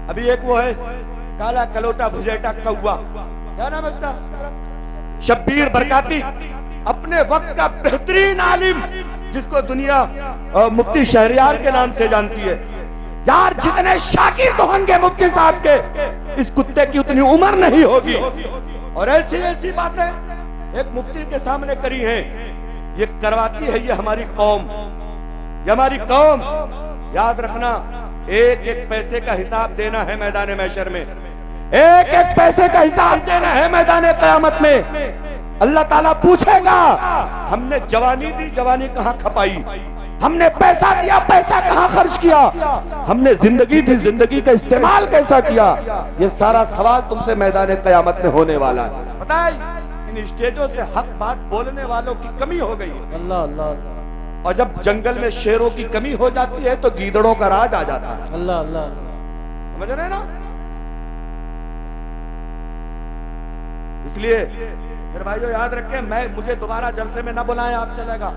अभी एक वो है काला कलोटा भुजेटा कौआ, क्या नाम है उसका, शब्बीर बरकाती, अपने वक्त का बेहतरीन आलिम, जिसको दुनिया मुफ्ती शहरियार के नाम से जानती है। यार जितने शाकिर तो होंगे मुफ्ती साहब के, इस कुत्ते की उतनी उम्र नहीं होगी। और ऐसी ऐसी बातें एक मुफ्ती के सामने करी हैं, ये करवाती है ये हमारी कौम, ये हमारी कौम। याद रखना, एक एक पैसे का हिसाब देना है मैदान महशर में, एक एक पैसे का हिसाब देना है मैदान क़यामत में। अल्लाह ताला पूछेगा, हमने जवानी दी, जवानी कहाँ खपाई, हमने पैसा दिया, पैसा कहाँ खर्च किया, हमने जिंदगी दी, जिंदगी का इस्तेमाल कैसा किया। ये सारा सवाल तुमसे मैदान क़यामत में होने वाला है। पता है, इन स्टेजों से हक बात बोलने वालों की कमी हो गई है। अल्लाह अल्लाह। और जब जंगल में शेरों की कमी हो जाती है तो गीदड़ों का राज आ जाता है। अल्लाह अल्लाह। समझ रहे ना? इसलिए मेरे भाइयों याद रखें, मुझे दोबारा जलसे में ना बुलाएं, आप चलेगा,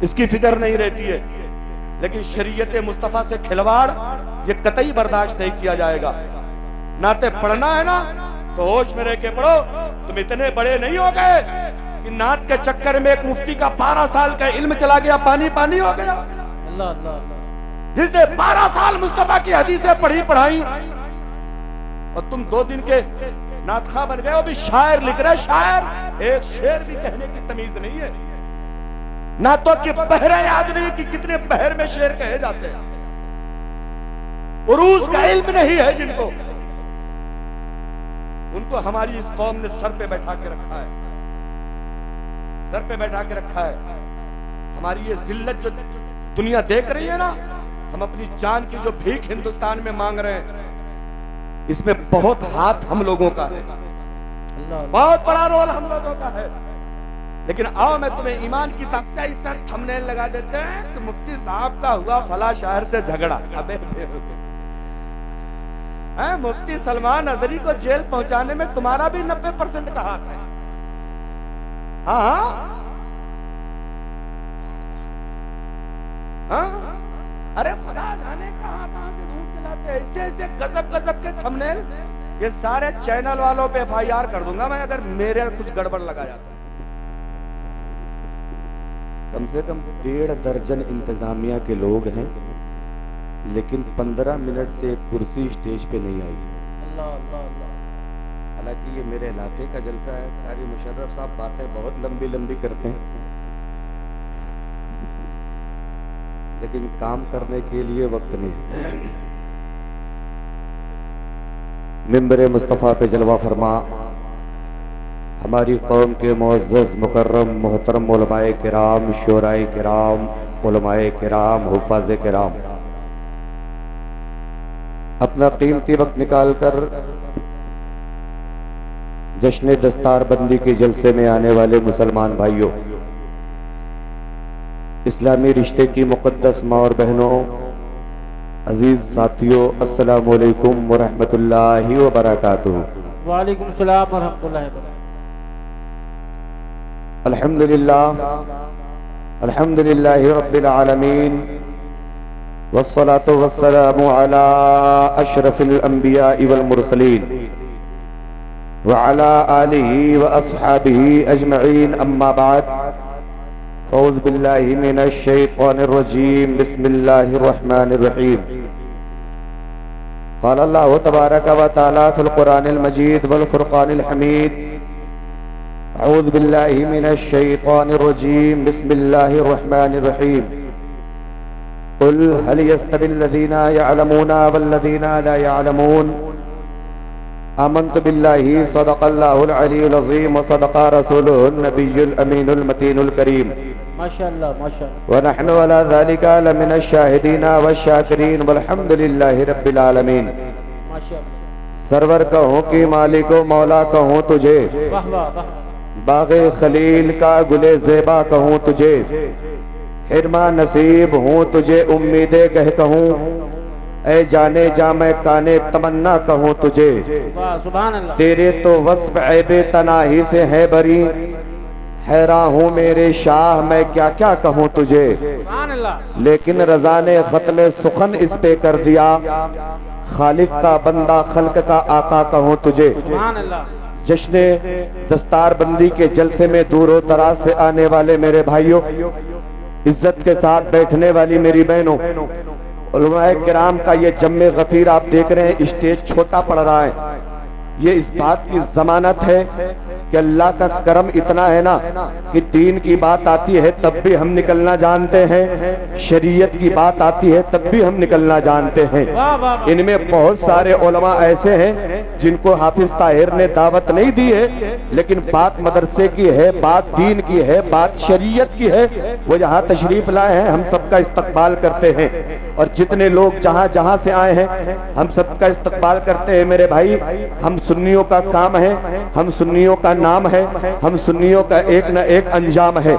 इसकी फिक्र नहीं रहती है। लेकिन शरीयत मुस्तफा से खिलवाड़ ये कतई बर्दाश्त नहीं किया जाएगा। नाते पढ़ना है ना तो होश में रह के पढ़ो। तुम इतने बड़े नहीं हो गए कि नात के चक्कर में एक मुफ्ती का 12 साल का इल्म चला गया, पानी पानी हो गया। अल्लाह अल्लाह अल्लाह। जिसने 12 साल मुस्तफा की हदीसें पढ़ी पढ़ाई और तुम 2 दिन के नातखा बन गए, वो भी शायर लिख रहे, शायर। एक शेर भी कहने की तमीज नहीं है, ना तो कि बहरे याद नहीं कि कितने बहर में शेर कहे जाते हैं। उरूज का इल्म नहीं है जिनको, उनको हमारी इस कौम ने सर पे बैठा के रखा है, सर पे बैठा के रखा है। हमारी ये जिल्लत जो दुनिया देख रही है ना, हम अपनी जान की जो भीख हिंदुस्तान में मांग रहे हैं, इसमें बहुत हाथ हम लोगों का है, बहुत बड़ा रोल हम लोगों का है। लेकिन आओ मैं तुम्हें ईमान की ताकत से थंबनेल लगा देते हैं कि मुफ्ती साहब का हुआ फला शहर से झगड़ा। अबे मुफ्ती सलमान अजहरी को जेल पहुंचाने में तुम्हारा भी 90% का हाथ है। हाँ हाँ, अरे खुदा जाने कहां से ढूंढ के लाते ऐसे ऐसे गजब गजब के थंबनेल। ये सारे चैनल वालों पे FIR कर दूंगा मैं अगर मेरे कुछ गड़बड़ लगा जाता। कम से कम 1.5 दर्जन इंतजामिया के लोग हैं, लेकिन 15 मिनट से एक कुर्सी स्टेज पे नहीं आई। अल्लाह अल्लाह अल्लाह। हालांकि ये मेरे इलाके का जलसा है, कारी मुशर्रफ साहब बातें बहुत लंबी लंबी करते हैं, लेकिन काम करने के लिए वक्त नहीं है। मिंबर मुस्तफ़ा पे जलवा फरमा हमारी कौम के मुअज़्ज़ज़ मुकर्रम मोहतरम उलमाए किराम, शोराए किराम, उलमाए किराम, हुफ़ाज़े किराम, अपना कीमती वक्त निकाल कर जश्न दस्तारबंदी के जलसे में आने वाले मुसलमान भाइयों, इस्लामी रिश्ते की मुक़द्दस माँ और बहनों, अजीज साथियों, अस्सलामु अलैकुम व रहमतुल्लाहि व बरकातुहू। वालेकुम सलाम व रहमतुल्लाहि व बरकातुहू। अल्हम्दुलिल्लाह, अल्हम्दुलिल्लाहि रब्बिल आलमीन, वस्सलातु वस्सलामु अला अशरफिल अंबिया'i वल मुरसलीन व अला आलिहि व अस्हाबिहि अजमईन, अम्मा बाद, औज़ु बिल्लाहि मिनश शैतानिर रजीम, बिस्मिल्लाहिर रहमानिर रहीम। क़ाल अल्लाहु तबारक व तआला फ़िल क़ुरानिल मजीद वल फ़ुरक़ानिल हमीद, औज़ु बिल्लाहि मिनश शैतानिर रजीम, बिस्मिल्लाहिर रहमानिर रहीम। क़ुल हल यस्तविल लज़ीना यअलमूना वल लज़ीना ला यअलमून, आमन्तु बिल्लाहि सदक़ल्लाहुल अलीयुल अज़ीम व सदक़ा रसूलुहुन नबियुल अमीनुल मतीनुल करीम। माशाअल्लाह माशाअल्लाह। व नहनु अला ज़ालिका लमिनश शाहिदीना वश्शाकिरीन वल्हम्दुलिल्लाहि रब्बिल आलमीन। माशाअल्लाह। सरवर कहूँ कि मालिको मौला कहूँ तुझे, वाह वाह वाह। बाग़े खलील का गुले ज़ेबा कहूँ तुझे, हिरमा नसीब हूँ तुझे उम्मीदे गह कहूँ, ऐ जाने जा मैं काने तमन्ना कहूँ तुझे। वाह सुभान अल्लाह। तेरे तो वस्फ़ ऐबे तनाही से है बरी, हैरान हूँ मेरे शाह मैं क्या क्या कहूँ तुझे, सुभान अल्लाह। लेकिन रजा ने खत्म सुखन इस पे कर दिया, खालिक का बंदा खल्क का आका कहूँ तुझे। सुभान अल्लाह। जश्न दस्तार बंदी के जलसे में दूर दराज से आने वाले मेरे भाइयों, इज्जत के साथ बैठने वाली मेरी बहनों, उलमाए किराम का ये जम्मे गफीर आप देख रहे हैं, स्टेज छोटा पड़ रहा है। ये इस बात की जमानत है कि अल्लाह का करम इतना है ना कि दीन की बात आती है तब भी हम निकलना जानते हैं, शरीयत की बात आती है तब भी हम निकलना जानते हैं। इनमें बहुत सारे उलमा ऐसे हैं जिनको हाफिज ताहिर ने दावत नहीं दी है, लेकिन बात मदरसे की है, बात दीन की है, बात शरीयत की है, वो यहाँ तशरीफ लाए हैं, हम सबका इस्तकबाल करते हैं। और जितने लोग जहाँ जहाँ से आए हैं हम सबका इस्तकबाल करते हैं मेरे भाई। हम सुन्नियों का काम है, हम सुन्नियों का नाम है, हम सुन्नियों का एक न एक अंजाम है।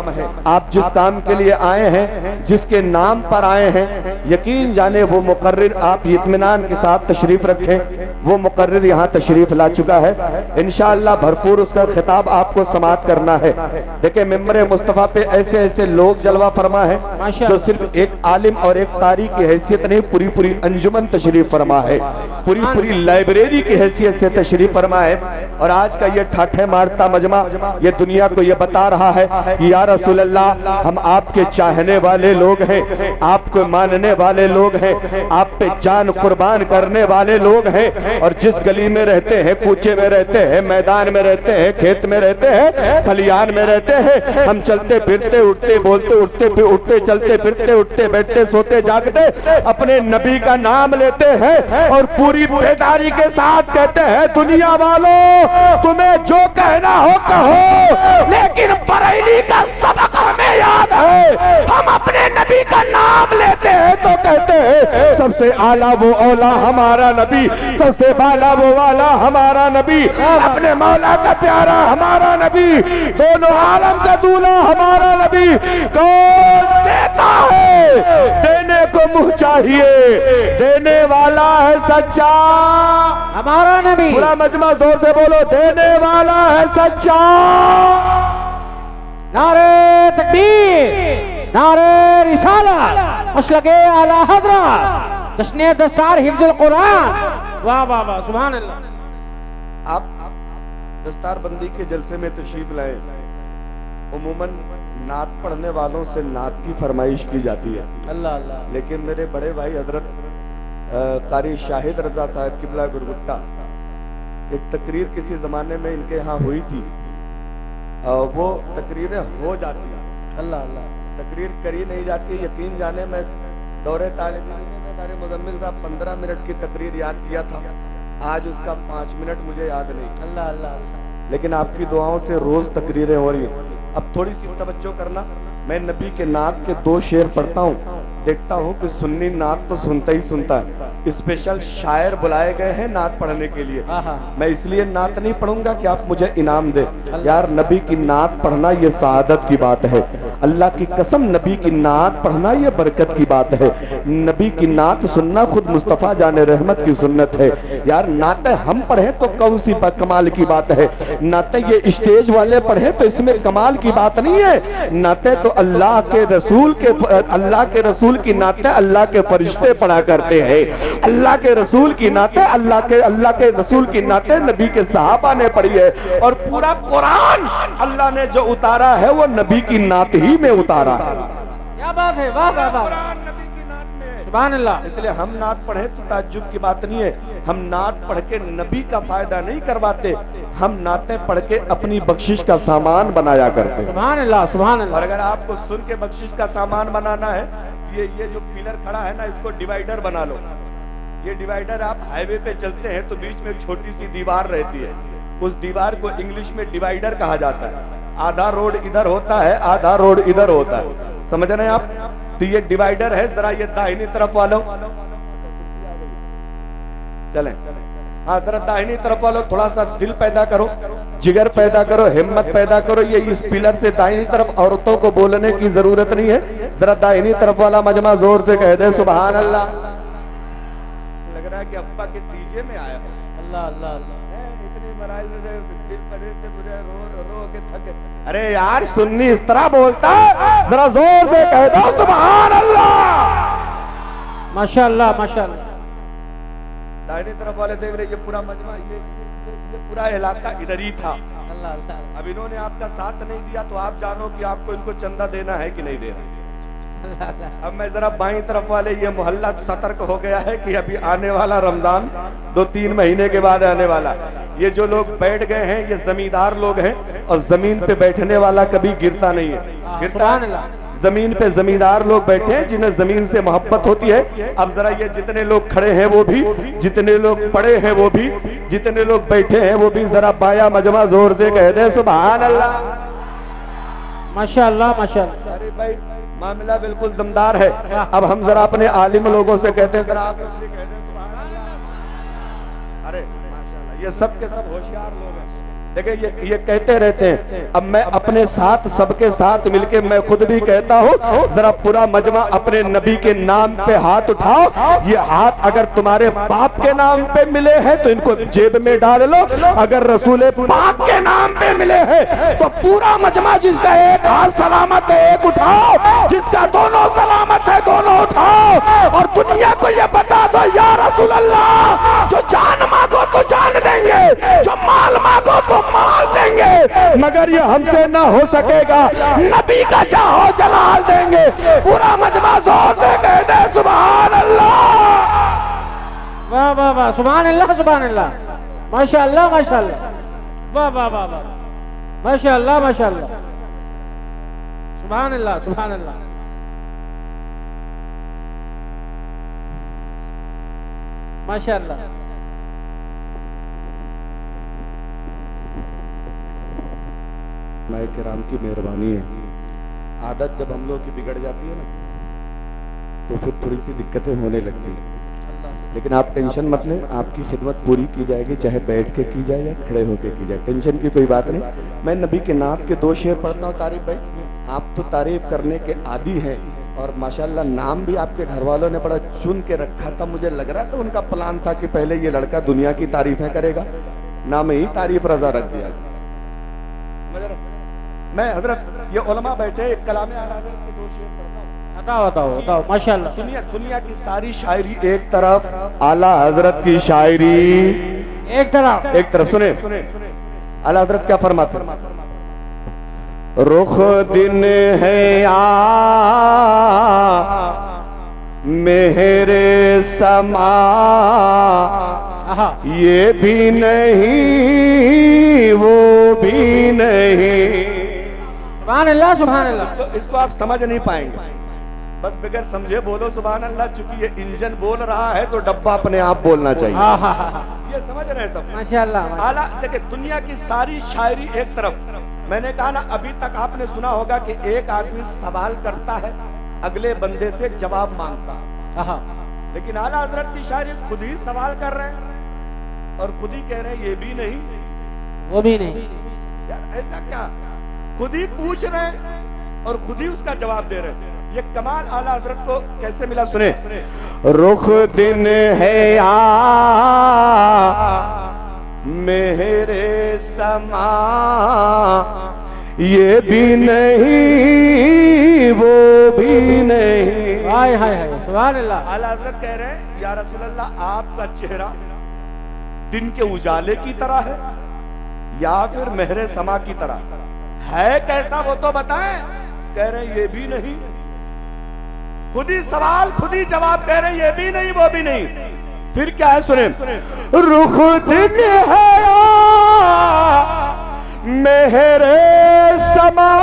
आप जिस काम के लिए आए हैं, जिसके नाम पर आए हैं, यकीन जाने वो मुकर्रिर, आप इत्मीनान के साथ तशरीफ रखें, वो मुकर्रिर यहाँ तशरीफ ला चुका है। इंशाअल्लाह भरपूर उसका खिताब आपको समाअत करना है। देखिए मिंबर मुस्तफा पे ऐसे ऐसे लोग जलवा फरमा है जो सिर्फ एक आलिम और एक कारी की हैसियत नहीं, पूरी पूरी अंजुमन तशरीफ फरमा है, पूरी पूरी लाइब्रेरी की हैसियत से तशरीफ फरमा है। और आज का ये ठाठे मारता मजमा ये दुनिया को ये बता रहा है कि या रसूल अल्लाह हम आपके चाहने वाले लोग हैं, आपको मानने वाले लोग हैं, आप पे जान कुर्बान करने वाले लोग हैं। और जिस गली में रहते हैं, कूचे में रहते हैं, मैदान में रहते हैं, खेत में रहते हैं, खलियान में रहते हैं, हम चलते फिरते उठते बोलते उठते चलते फिरते उठते बैठते सोते जागते अपने नबी का नाम लेते हैं और पूरी बेदारी के साथ कहते हैं दुनिया वालों तुम्हें जो कहना हो कहो, लेकिन बरेली का सबक हमें याद है। हम अपने नबी का नाम लेते हैं तो कहते हैं सबसे आला वो औला हमारा नबी, सबसे बाला वो वाला हमारा नबी, अपने मौला का प्यारा हमारा नबी, दोनों आलम का दूल्हा हमारा नबी। कौन देता है? देने को मुंह चाहिए, देने वाला है सच्चा हमारा नबी। पूरा मजमा जोर से बोलो, देने वाला है सच्चा। नारे तकबीर, नारे रिसालत, मसलके आला हज़रत, जश्न दस्तार हिफ्ज़ुल कुरान। वाह वाह वाह, सुभान अल्लाह। आप दस्तार बंदी के जलसे में तशरीफ लाए, उमूमन नात पढ़ने वालों से नात की फरमाइश की जाती है, अल्लाह अल्लाह। लेकिन मेरे बड़े भाई हजरत कारी शाहिद रजा साहब किबला गुरगुट्टा, एक तकरीर किसी जमाने में इनके यहाँ हुई थी, वो तकरीरें हो जाती हैं, अल्लाह अल्लाह, तकरीर करी नहीं जाती। यकीन जाने में दौरे तालिब इल्म में कारी मुज़म्मिल साहब 15 मिनट की तकरीर याद किया था, आज उसका 5 मिनट मुझे याद नहीं। अल्लाह अल्लाह। लेकिन आपकी दुआओं से रोज तकरीरें हो रही हैं। अब थोड़ी सी तवज्जो करना, मैं नबी के नात के 2 शेर पढ़ता हूँ, देखता हूँ कि सुन्नी नात तो सुनता ही सुनता है। स्पेशल शायर बुलाए गए हैं नात पढ़ने के लिए, मैं इसलिए नात नहीं पढ़ूंगा कि आप मुझे इनाम दे। यार नबी की नात पढ़ना ये सआदत की बात है, अल्लाह की कसम नबी की नात पढ़ना ये बरकत की बात है। नबी की नात सुनना खुद मुस्तफ़ा जाने रहमत की सुन्नत है। यार नाते हम पढ़े तो कौन सी कमाल की बात है, नाते ये स्टेज वाले पढ़े तो इसमें कमाल की बात नहीं है। नाते तो अल्लाह के रसूल की नाते अल्लाह के फरिश्ते पढ़ा करते हैं, अल्लाह के रसूल की नाते अल्लाह के रसूल की नाते नबी के सहाबा ने पढ़ी है। और पूरा कुरान अल्लाह ने जो उतारा है वो नबी की नात ही में उतारा है। क्या बात है, वाह वाह वाह, सुभान अल्लाह। इसलिए हम नात पढ़े तो ताज्जुब की बात नहीं है, हम नात पढ़ के नबी का फायदा नहीं करवाते, हम नातें पढ़ के अपनी बख्शिश का सामान बनाया करते हैं। सुभान अल्लाह सुभान अल्लाह। और अगर आपको सुन के बख्शिश का सामान बनाना है, ये जो पिलर खड़ा है ना, इसको डिवाइडर बना लो। ये डिवाइडर आप हाईवे पे चलते हैं तो बीच में एक छोटी सी दीवार रहती है, उस दीवार को इंग्लिश में डिवाइडर कहा जाता है। आधा रोड इधर होता है, आधा रोड इधर होता है, समझ रहे हैं आप? तो ये डिवाइडर है। जरा ये दाहिनी तरफ वालों चलें, हाँ जरा दाहिनी तरफ वालों थोड़ा सा दिल पैदा करो, जिगर पैदा करो, हिम्मत पैदा करो। ये इस पिलर से दाहिनी तरफ औरतों को बोलने की जरूरत नहीं है, जरा दाहिनी तरफ वाला मजमा जोर से कह दे सुभान अल्लाह। लग रहा है कि अब्बा के तीजे में आया हो। अल्लाह अल्लाह अल्लाह। इतनी मराइल से दिल पड़े से मुझे रो रो के थके। अरे यार सुन्नी इस तरह बोलता है, जरा जोर से कह दो सुभान अल्लाह। माशाअल्लाह माशाअल्लाह। दाहिनी तरफ वाले देख रहे, ये पूरा मजमा, ये पूरा इलाका इधर ही था। अल्लाह अल्लाह अब इन्होंने आपका साथ नहीं दिया तो आप जानो कि आपको इनको चंदा देना है कि नहीं देना। अल्लाह अल्लाह। अब मैं जरा बाईं तरफ वाले, ये मोहल्ला सतर्क हो गया है कि अभी आने वाला रमजान 2-3 महीने के बाद आने वाला। ये जो लोग बैठ गए हैं ये जमींदार लोग हैं, और जमीन पे बैठने वाला कभी गिरता नहीं है। गिरता सुभान अल्लाह। जमीन पे जमींदार लोग बैठे हैं जिन्हें जमीन से मोहब्बत होती है। अब जरा ये जितने लोग खड़े हैं वो भी, जितने लोग पड़े हैं वो भी, जितने लोग बैठे हैं वो भी, जरा बाया मजमा जोर से कह दे सुभान अल्लाह। माशाअल्लाह माशाअल्लाह। अरे भाई मामला बिल्कुल दमदार है। अब हम जरा अपने आलिम लोगों से कहते हैं, जरा आप लोग भी कह दें सुभान अल्लाह। अरे माशाअल्लाह, ये सब के सब होशियार लोग हैं। देखिए ये कहते रहते हैं। अब मैं अपने साथ, सबके साथ मिलके मैं खुद भी कहता हूँ, जरा पूरा मजमा अपने नबी के नाम पे हाथ उठाओ। ये हाथ अगर तुम्हारे बाप के नाम पे मिले हैं तो इनको जेब में डाल लो, अगर रसूल पाक के नाम पे मिले हैं तो पूरा मजमा, जिसका एक हाथ सलामत है एक उठाओ, जिसका दोनों सलामत है दोनों उठाओ, और दुनिया को ये बता दो या रसूल अल्लाह, जो जान मांगो तो जान देंगे, जो माल मांगो तो माल देंगे, मगर ये हमसे ना हो सकेगा, नबी का चाहो जलाल देंगे। पूरा मजमा जोर से कह दे सुभान अल्लाह। वाह वाह वाह, सुभान अल्लाह सुभान अल्लाह। माशाअल्लाह माशाअल्लाह। वाह वाह वाह वाह, माशाअल्लाह माशाअल्लाह। सुभान अल्लाह सुभान अल्लाह। माशाअल्लाह। माए किराम की मेहरबानी है। आदत जब हम लोग की बिगड़ जाती है ना तो फिर थोड़ी सी दिक्कतें होने लगती हैं, लेकिन आप टेंशन मत लें, आपकी खिदमत पूरी की जाएगी, चाहे बैठ के की जाए या खड़े होके की जाए, टेंशन की कोई बात नहीं। मैं नबी के नात के 2 शेर पढ़ता हूँ। तारीफ भाई, आप तो तारीफ करने के आदी हैं, और माशाल्लाह नाम भी आपके घर वालों ने बड़ा चुन के रखा था। मुझे लग रहा था उनका प्लान था कि पहले ये लड़का दुनिया की तारीफें करेगा, नाम ही तारीफ रजा रख दिया। मैं हजरत ये उलमा बैठे, एक कलामे आला हज़रत के 2 शेर पढ़ता हूँ। बताओ बताओ बताओ। माशाअल्लाह। दुनिया की सारी शायरी एक तरफ, आला हजरत की शायरी एक तरफ सुने। आला हजरत क्या फरमाते हैं? रुख दिन है या मेरे समा, ये भी नहीं वो भी नहीं। सुभान अल्लाह सुभान अल्लाह। इसको आप समझ नहीं पाएंगे, बस बगैर समझे बोलो सुभान अल्लाह। चूंकि ये इंजन बोल रहा है तो डब्बा अपने आप बोलना चाहिए। ये समझ रहे हैं सब? माशाअल्लाह। आला देखिए, दुनिया की सारी शायरी एक तरफ। मैंने कहा ना, अभी तक आपने सुना होगा कि एक आदमी सवाल करता है, अगले बंदे से जवाब मांगता है, लेकिन आला हजरत की शायरी खुद ही सवाल कर रहे हैं और खुद ही कह रहे हैं ये भी नहीं वो भी नहीं। यार ऐसा क्या? खुद ही पूछ रहे हैं और खुद ही उसका जवाब दे रहे हैं। ये कमाल आला हजरत को कैसे मिला, सुने। रुख दिन है या मेरे समा, ये भी नहीं वो भी नहीं। हाय हाय हाय, सुभान अल्लाह। आला हजरत कह रहे हैं या रसूल अल्लाह, आपका चेहरा दिन के उजाले की तरह है या फिर मेहरे समा की तरह है, कैसा वो तो बताएं। कह रहे हैं ये भी नहीं। खुद ही सवाल खुद ही जवाब, कह रहे हैं ये भी नहीं वो भी नहीं। फिर क्या है, सुने। रुख दिन है मेहरे समा,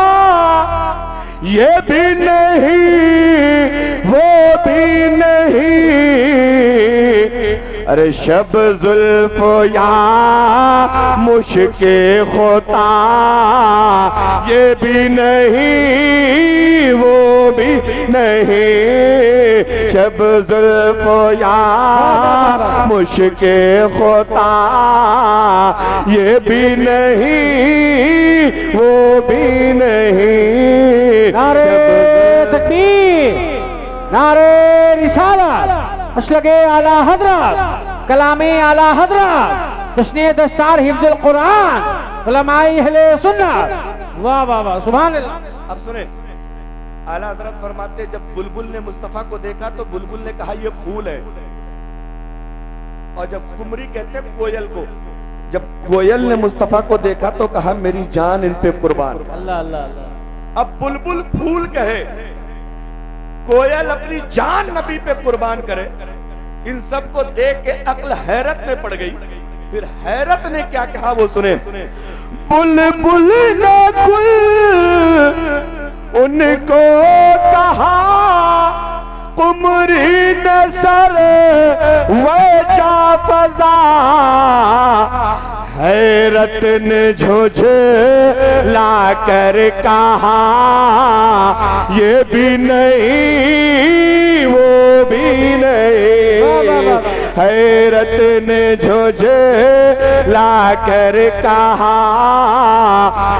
ये भी नहीं वो भी नहीं। अरे शब जुल्फ या मुश्के खुदा, ये भी नहीं वो भी नहीं। शब जुल्फ या मुश्के खुदा, ये भी नहीं वो भी नहीं। नारे तकबीर, नारे रिसालत, मसलके आला हजरत, कलाम आला हजरत जश्न दस्तार हिफ्जुल कुरान उलमाए अहले सुन्नत। वाह वाह वाह सुभान अल्लाह। अब सुने, आला हजरत फरमाते जब बुलबुल ने मुस्तफा को देखा तो बुलबुल ने कहा ये फूल है, और जब कुमरी कहते हैं कोयल को, जब कोयल ने मुस्तफा को देखा तो कहा मेरी जान इन पे कुर्बान। अल्लाह अल्लाह अल्लाह। अब बुलबुल फूल कहे, कोयल अपनी जान नबी पे कुर्बान करे, इन सब को देख के अक्ल हैरत में पड़ गई। फिर हैरत ने क्या कहा वो सुने, बुलबुल ने कुल उनको कहा, कुमरी ने सर वजा फजा, हैरत ने झोझे ला कर कहा, ये भी नहीं वो भी नहीं। हैरत ने झोझे ला कर कहा,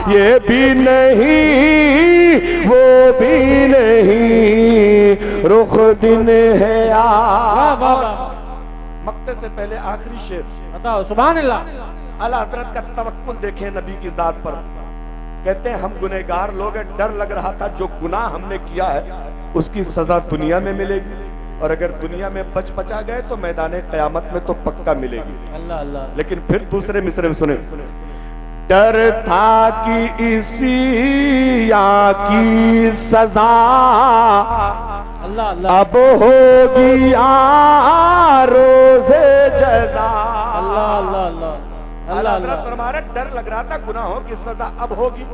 ये भी नहीं वो भी नहीं। रुख दिन है मक्ते से पहले आखिरी शेर बताओ सुभान अल्लाह। आला हजरत का तवक्कुल देखें नबी की जात पर। कहते हैं हम गुनहगार लोग हैं, डर लग रहा था जो गुनाह हमने किया है उसकी सजा दुनिया में मिलेगी, और अगर दुनिया में बच बचा गए तो मैदान कयामत में तो पक्का मिलेगी। अल्लाह अल्लाह। लेकिन फिर दूसरे मिसरे में सुने, डर था कि इसी या की सजा अल्लाह अल्लाह अब होगी रोज़े जज़ा। अल्लाह अल्लाह अल्लाह। आला हज़रत फरमा रहे डर लग रहा था गुनाहों की सजा अब होगी,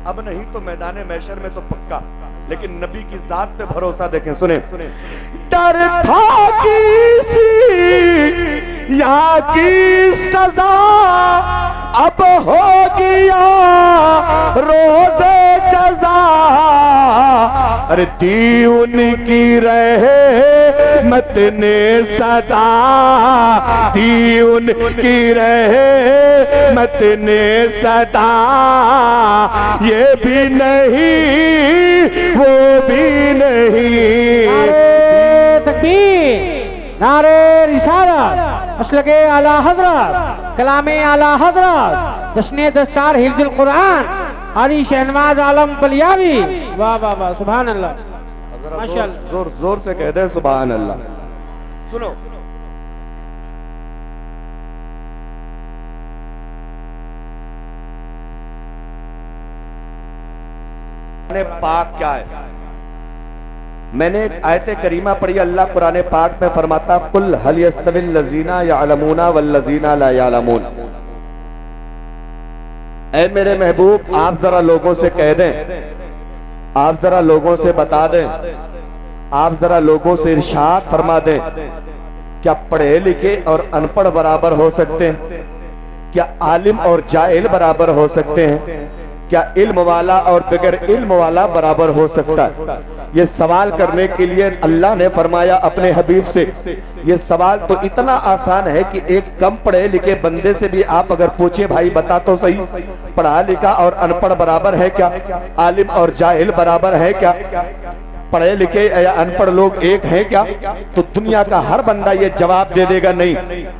अब नहीं तो मैदान महशर में तो पक्का। लेकिन नबी की जात पे भरोसा देखें, सुने, डर था किसी यहाँ की सजा अब हो गया रोज़े जज़ा। अरे दी उनकी रहमत ने सदा, दी उनकी रहमत ने सदा, ये भी नहीं वो भी नहीं। नारे तकबीर, नारे रिसालत, मसलके आला हजरत, कलामे आला हजरत, जश्न दस्तार हिफ्जुल कुरान, हाजी शहनवाज आलम बलियावी। वाह वाह वाह सुभान अल्लाह माशाअल्लाह। जोर जोर से कह दे सुभान अल्लाह। सुनो, पाक क्या है? मैंने एक आयत करीमा पढ़ी, अल्लाह कुरान पाक में फरमाता कुल हल यस्तविल लजीना यअलमूना वल लजीना ला यअलमून। ऐ मेरे महबूब आप जरा लोगों से कह दें, आप जरा लोगों से बता दें, आप जरा लोगों से इरशाद फरमा दें, क्या पढ़े लिखे और अनपढ़ बराबर हो सकते हैं? क्या आलिम और जाहिल बराबर हो सकते हैं? क्या इल्म वाला और बगैर इल्म वाला बराबर हो सकता है? ये सवाल करने के लिए अल्लाह ने फरमाया अपने हबीब से, ये सवाल तो इतना आसान है कि एक कम पढ़े लिखे बंदे से भी आप अगर पूछे भाई बता तो सही, पढ़ा लिखा और अनपढ़ बराबर है क्या? आलिम और जाहिल बराबर है क्या? पढ़े लिखे या अनपढ़ लोग एक हैं क्या? तो दुनिया का हर बंदा ये जवाब दे देगा नहीं,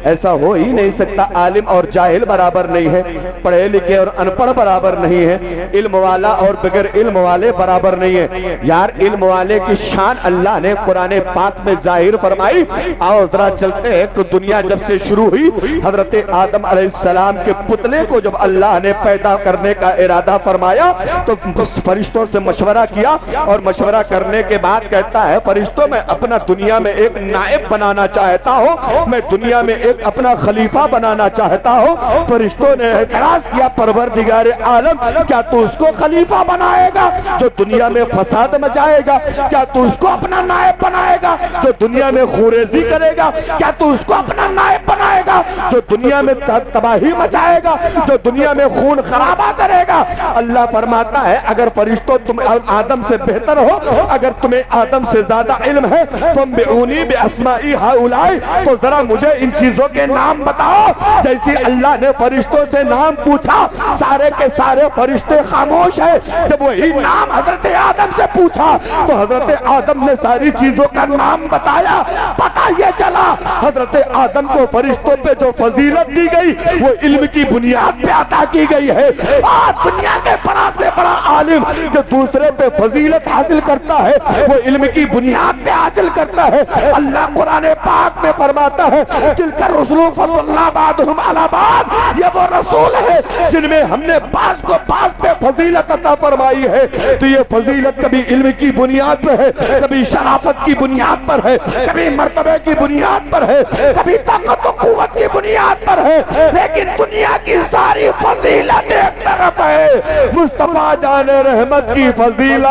ऐसा हो ही नहीं सकता। आलिम और जाहिल बराबर नहीं है, पढ़े लिखे और अनपढ़ बराबर नहीं है, इल्म वाला और बगैर इल्म वाले बराबर नहीं है। यार इल्म वाले की शान अल्लाह ने कुरान पाक में जाहिर फरमाई। आओ जरा चलते हैं कि दुनिया जब से शुरू हुई, हजरत आदम अलैहिस्सलाम के पुतले को जब अल्लाह ने पैदा करने का इरादा फरमाया तो फरिश्तों से मशवरा किया, और मशवरा करने के बाद कहता है फरिश्तों मैं अपना दुनिया में एक नायब बनाना चाहता हूँ, मैं दुनिया में एक अपना खलीफा बनाना चाहता हूँ। फरिश्तों ने एतराज किया परवरदिगार आलम क्या तू उसको खलीफा बनाएगा जो दुनिया में फसाद मचाएगा? क्या तू उसको अपना नायब बनाएगा जो दुनिया में खुरेजी करेगा? क्या तू उसको अपना नायब बनाएगा जो दुनिया में तबाही मचाएगा, जो दुनिया में खून खराबा करेगा? अल्लाह फरमाता है अगर फरिश्तों तुम आदम से बेहतर हो, अगर अगर तुम्हें आदम से ज्यादा इल्म है फम्बिऊनी बिअस्माई हाउलाई, तो जरा मुझे इन चीजों के नाम बताओ। जैसे अल्लाह ने फरिश्तों से नाम पूछा, सारे के सारे फरिश्ते खामोश है। जब वही नाम हजरत आदम से पूछा तो हजरत आदम ने सारी चीजों का नाम बताया। पता ये चला हजरत आदम को फरिश्तों पे जो फजीलत दी गई वो इल्म की बुनियाद पे अता की गई है। आज दुनिया के बड़ा से बड़ा आलिम जो दूसरे पे फजीलत हासिल करता है वो इल्म की बुनियाद पे हासिल करता है। अल्लाह कुरान पाक में फरमाता है तिलका रसूल फज़लना बादहुम अला बाद, ये वो रसूल है जिनमें हमने बाज को बाज पे फजीलत अता फरमाई है। तो ये फजीलत कभी इल्म की बुनियाद पर है, कभी शराफत की बुनियाद पर है, कभी मर्तबे की बुनियाद पर है, कभी ताकत और कुव्वत की बुनियाद पर है। लेकिन दुनिया की सारी फजीलत एक तरफ है, मुस्तफा जाने रहमत की फजीलत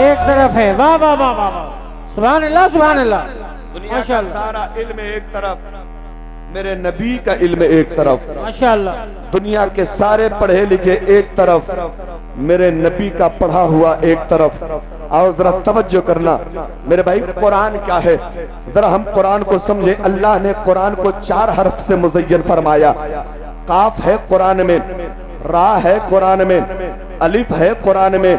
एक तरफ है। वाह वाह वाह वाह, सुभान अल्लाह सुभान अल्लाह। दुनिया का सारा इल्म एक तरफ, मेरे नबी का इल्म एक तरफ। माशाअल्लाह। दुनिया के सारे पढ़े लिखे एक तरफ, मेरे नबी का पढ़ा हुआ एक तरफ। आओ जरा तवज्जो करना मेरे भाई, कुरान क्या है जरा हम कुरान को समझे। अल्लाह ने कुरान को 4 हर्फ से मुज़य्यन फरमाया। काफ है कुरान में, रा है कुरान में, अलिफ है कुरान में,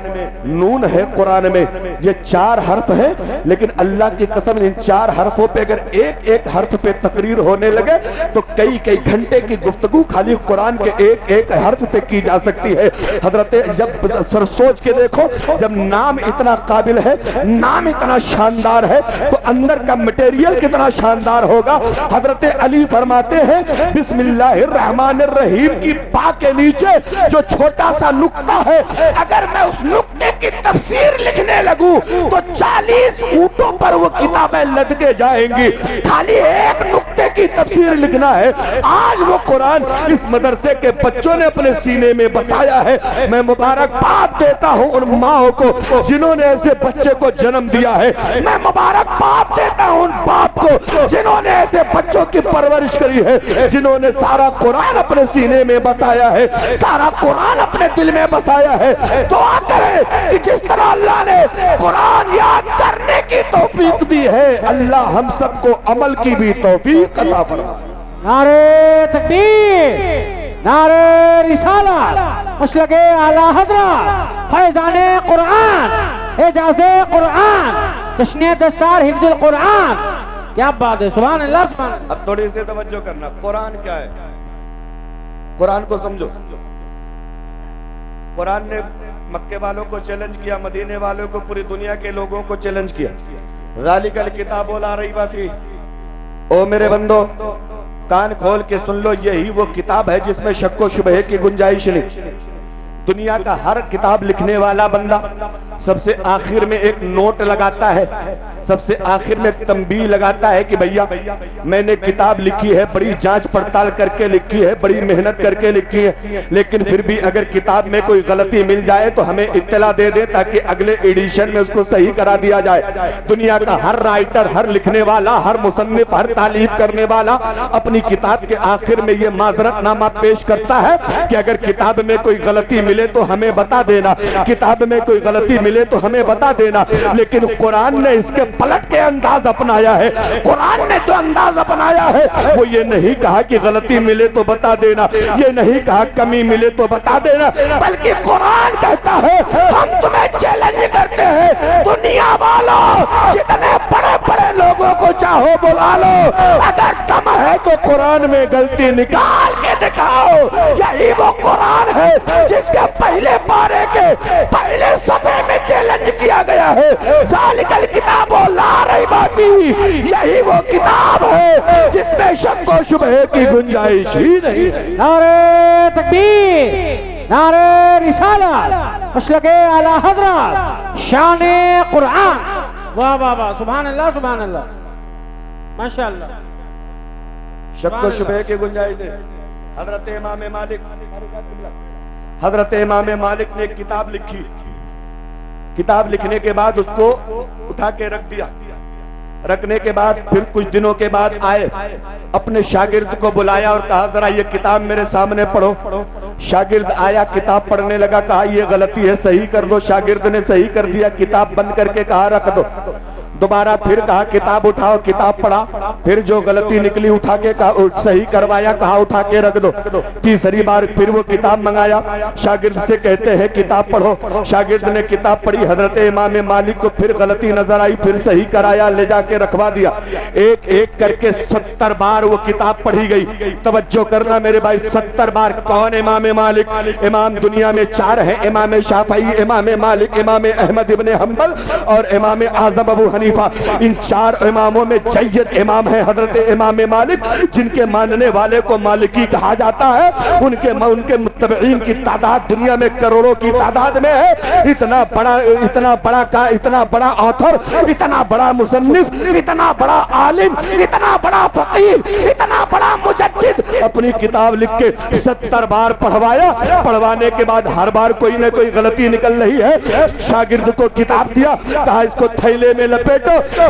नून है कुरान में। ये 4 हर्फ है, लेकिन अल्लाह की कसम इन 4 हर्फों पे अगर एक एक हर्फ पे तकरीर होने लगे तो कई कई घंटे की गुफ्तगू खाली कुरान के एक एक हर्फ पे की जा सकती है। हजरत जब सर सोच के देखो, जब नाम इतना काबिल है, नाम इतना शानदार है, तो अंदर का मटेरियल कितना शानदार होगा। हजरत अली फरमाते हैं बिस्मिल्लाहिर्रहमानिर्रहीम की पा के नीचे जो छोटा सा नुक्ता है, अगर मैं उस नुक्ते की तफसीर लिखने लगूं तो 40 ऊंटों पर वो किताबें लद के जाएंगी। खाली एक नुक्ते की तफसीर लिखना है। आज वो कुरान इस मदरसे के बच्चों ने अपने सीने में बसाया है। मैं मुबारकबाद देता हूं उन माओ को जिन्होंने ऐसे बच्चे को जन्म दिया है। मैं मुबारकबाद देता हूं उन बाप को जिन्होंने ऐसे बच्चों की परवरिश करी है, जिन्होंने सारा कुरान अपने सीने में बसाया है, सारा कुरान अपने दिल में बसाया है। दुआ करें कि जिस तरह अल्लाह ने कुरान याद करने की तौफीक दी है, अल्लाह हम सबको अमल की भी तौफीक अता फरमाए। नारे तकबीर, नारे रिसालत, मसलके आला हज़रत, फैज़ाने कुरान, एजाज़े कुरान, जश्ने दस्तार हिफ्ज़ुल कुरान। क्या बात है, सुभान अल्लाह सुभान अल्लाह। अब थोड़ी सी तवज्जो करना, कुरान क्या है, कुरान को समझो। कुरान ने मक्के वालों को चैलेंज किया, मदीने वालों को, पूरी दुनिया के लोगों को चैलेंज किया। ज़ालिकल किताबु ला रैब फीह, ओ मेरे बंदो कान खोल के सुन लो, यही वो किताब है जिसमें शक व शुबहे की गुंजाइश नहीं। दुनिया का हर किताब लिखने वाला बंदा सबसे आखिर में एक नोट लगाता है, सबसे आखिर में एक तंबीह लगाता है कि भैया मैंने किताब लिखी है, बड़ी जांच पड़ताल करके लिखी है, बड़ी मेहनत करके लिखी है, लेकिन फिर भी अगर किताब में कोई गलती मिल जाए तो हमें इत्तला दे दे ताकि अगले एडिशन में उसको सही करा दिया जाए। दुनिया का हर राइटर, हर लिखने वाला, हर मुसन्निफ, हर तालीफ करने वाला अपनी किताब के आखिर में ये माजरतनामा पेश करता है कि अगर किताब में कोई गलती मिले तो हमें बता देना, किताब में कोई गलती मिले तो हमें बता देना। लेकिन कुरान ने इसके पलट के अंदाज अपनाया है। कुरान ने जो अंदाज अपनाया है वो ये नहीं कहा कि गलती मिले तो बता देना, ये नहीं कहा कमी मिले तो बता देना, बल्कि कुरान कहता है हम तुम्हें चैलेंज करते हैं, दुनिया वालों जितने बड़े बड़े लोगों को चाहो बुला लो, अगर दम है तो कुरान में गलती निकाल के दिखाओ। यही वो कुरान है जिसके पहले पारे के पहले सफे में चैलेंज किया गया है, ज़ालिकल किताबु ला रैब फीह, यही वो किताब है जिसमें शक व शुबहे की गुंजाइश ही नहीं है। नारे तकबीर, नारे रिसालत, मसलके आला हज़रत, शाने कुरान। वाह वाह वाह, सुभान अल्लाह सुभान अल्लाह, माशाअल्लाह। शक व शुबहे की गुंजाइश नहीं। हजरत इमाम मालिक, हजरत इमाम मालिक ने एक किताब लिखी, किताब लिखने के बाद उसको उठा के रख दिया। रखने के बाद फिर कुछ दिनों के बाद आए, अपने शागिर्द को बुलाया और कहा जरा ये किताब मेरे सामने पढ़ो। शागिर्द आया, किताब पढ़ने लगा, कहा ये गलती है, सही कर दो। शागिर्द ने सही कर दिया, किताब बंद करके कहा रख दो। दोबारा फिर कहा किताब उठाओ, किताब पढ़ा, फिर जो गलती निकली उठा के कहा सही करवाया, कहा उठा के रख दो। तीसरी बार फिर वो किताब मंगाया, शागिर्द से कहते हैं किताब पढ़ो। शागिर्द ने किताब पढ़ी, हजरत इमाम मालिक को फिर गलती नजर आई, फिर सही कराया, ले जाके रखवा दिया। एक एक करके 70 बार वो किताब पढ़ी गई। तवज्जो करना मेरे भाई, 70 बार। कौन इमाम मालिक? इमाम दुनिया में 4 हैं, इमाम शाफई, इमाम मालिक, इमाम अहमद इब्ने हंबल और इमाम आजम अबू हनीफा। इन 4 इमामों में जय्यद इमाम है हजरत इमाम मालिक, जिनके मानने वाले को मालिकी कहा जाता है। उनके मुत्तबईन की तादाद दुनिया में करोड़ों की तादाद में है। इतना बड़ा ऑथर, इतना बड़ा मुसन्निफ, इतना बड़ा आलिम, इतना बड़ा फकीह, इतना बड़ा मुजद्दिद अपनी किताब लिख के 70 बार पढ़वाया। पढ़वाने के बाद हर बार कोई ना कोई गलती निकल रही है। शागिर्द को किताब दिया, कहा इसको थैले में लपेटो,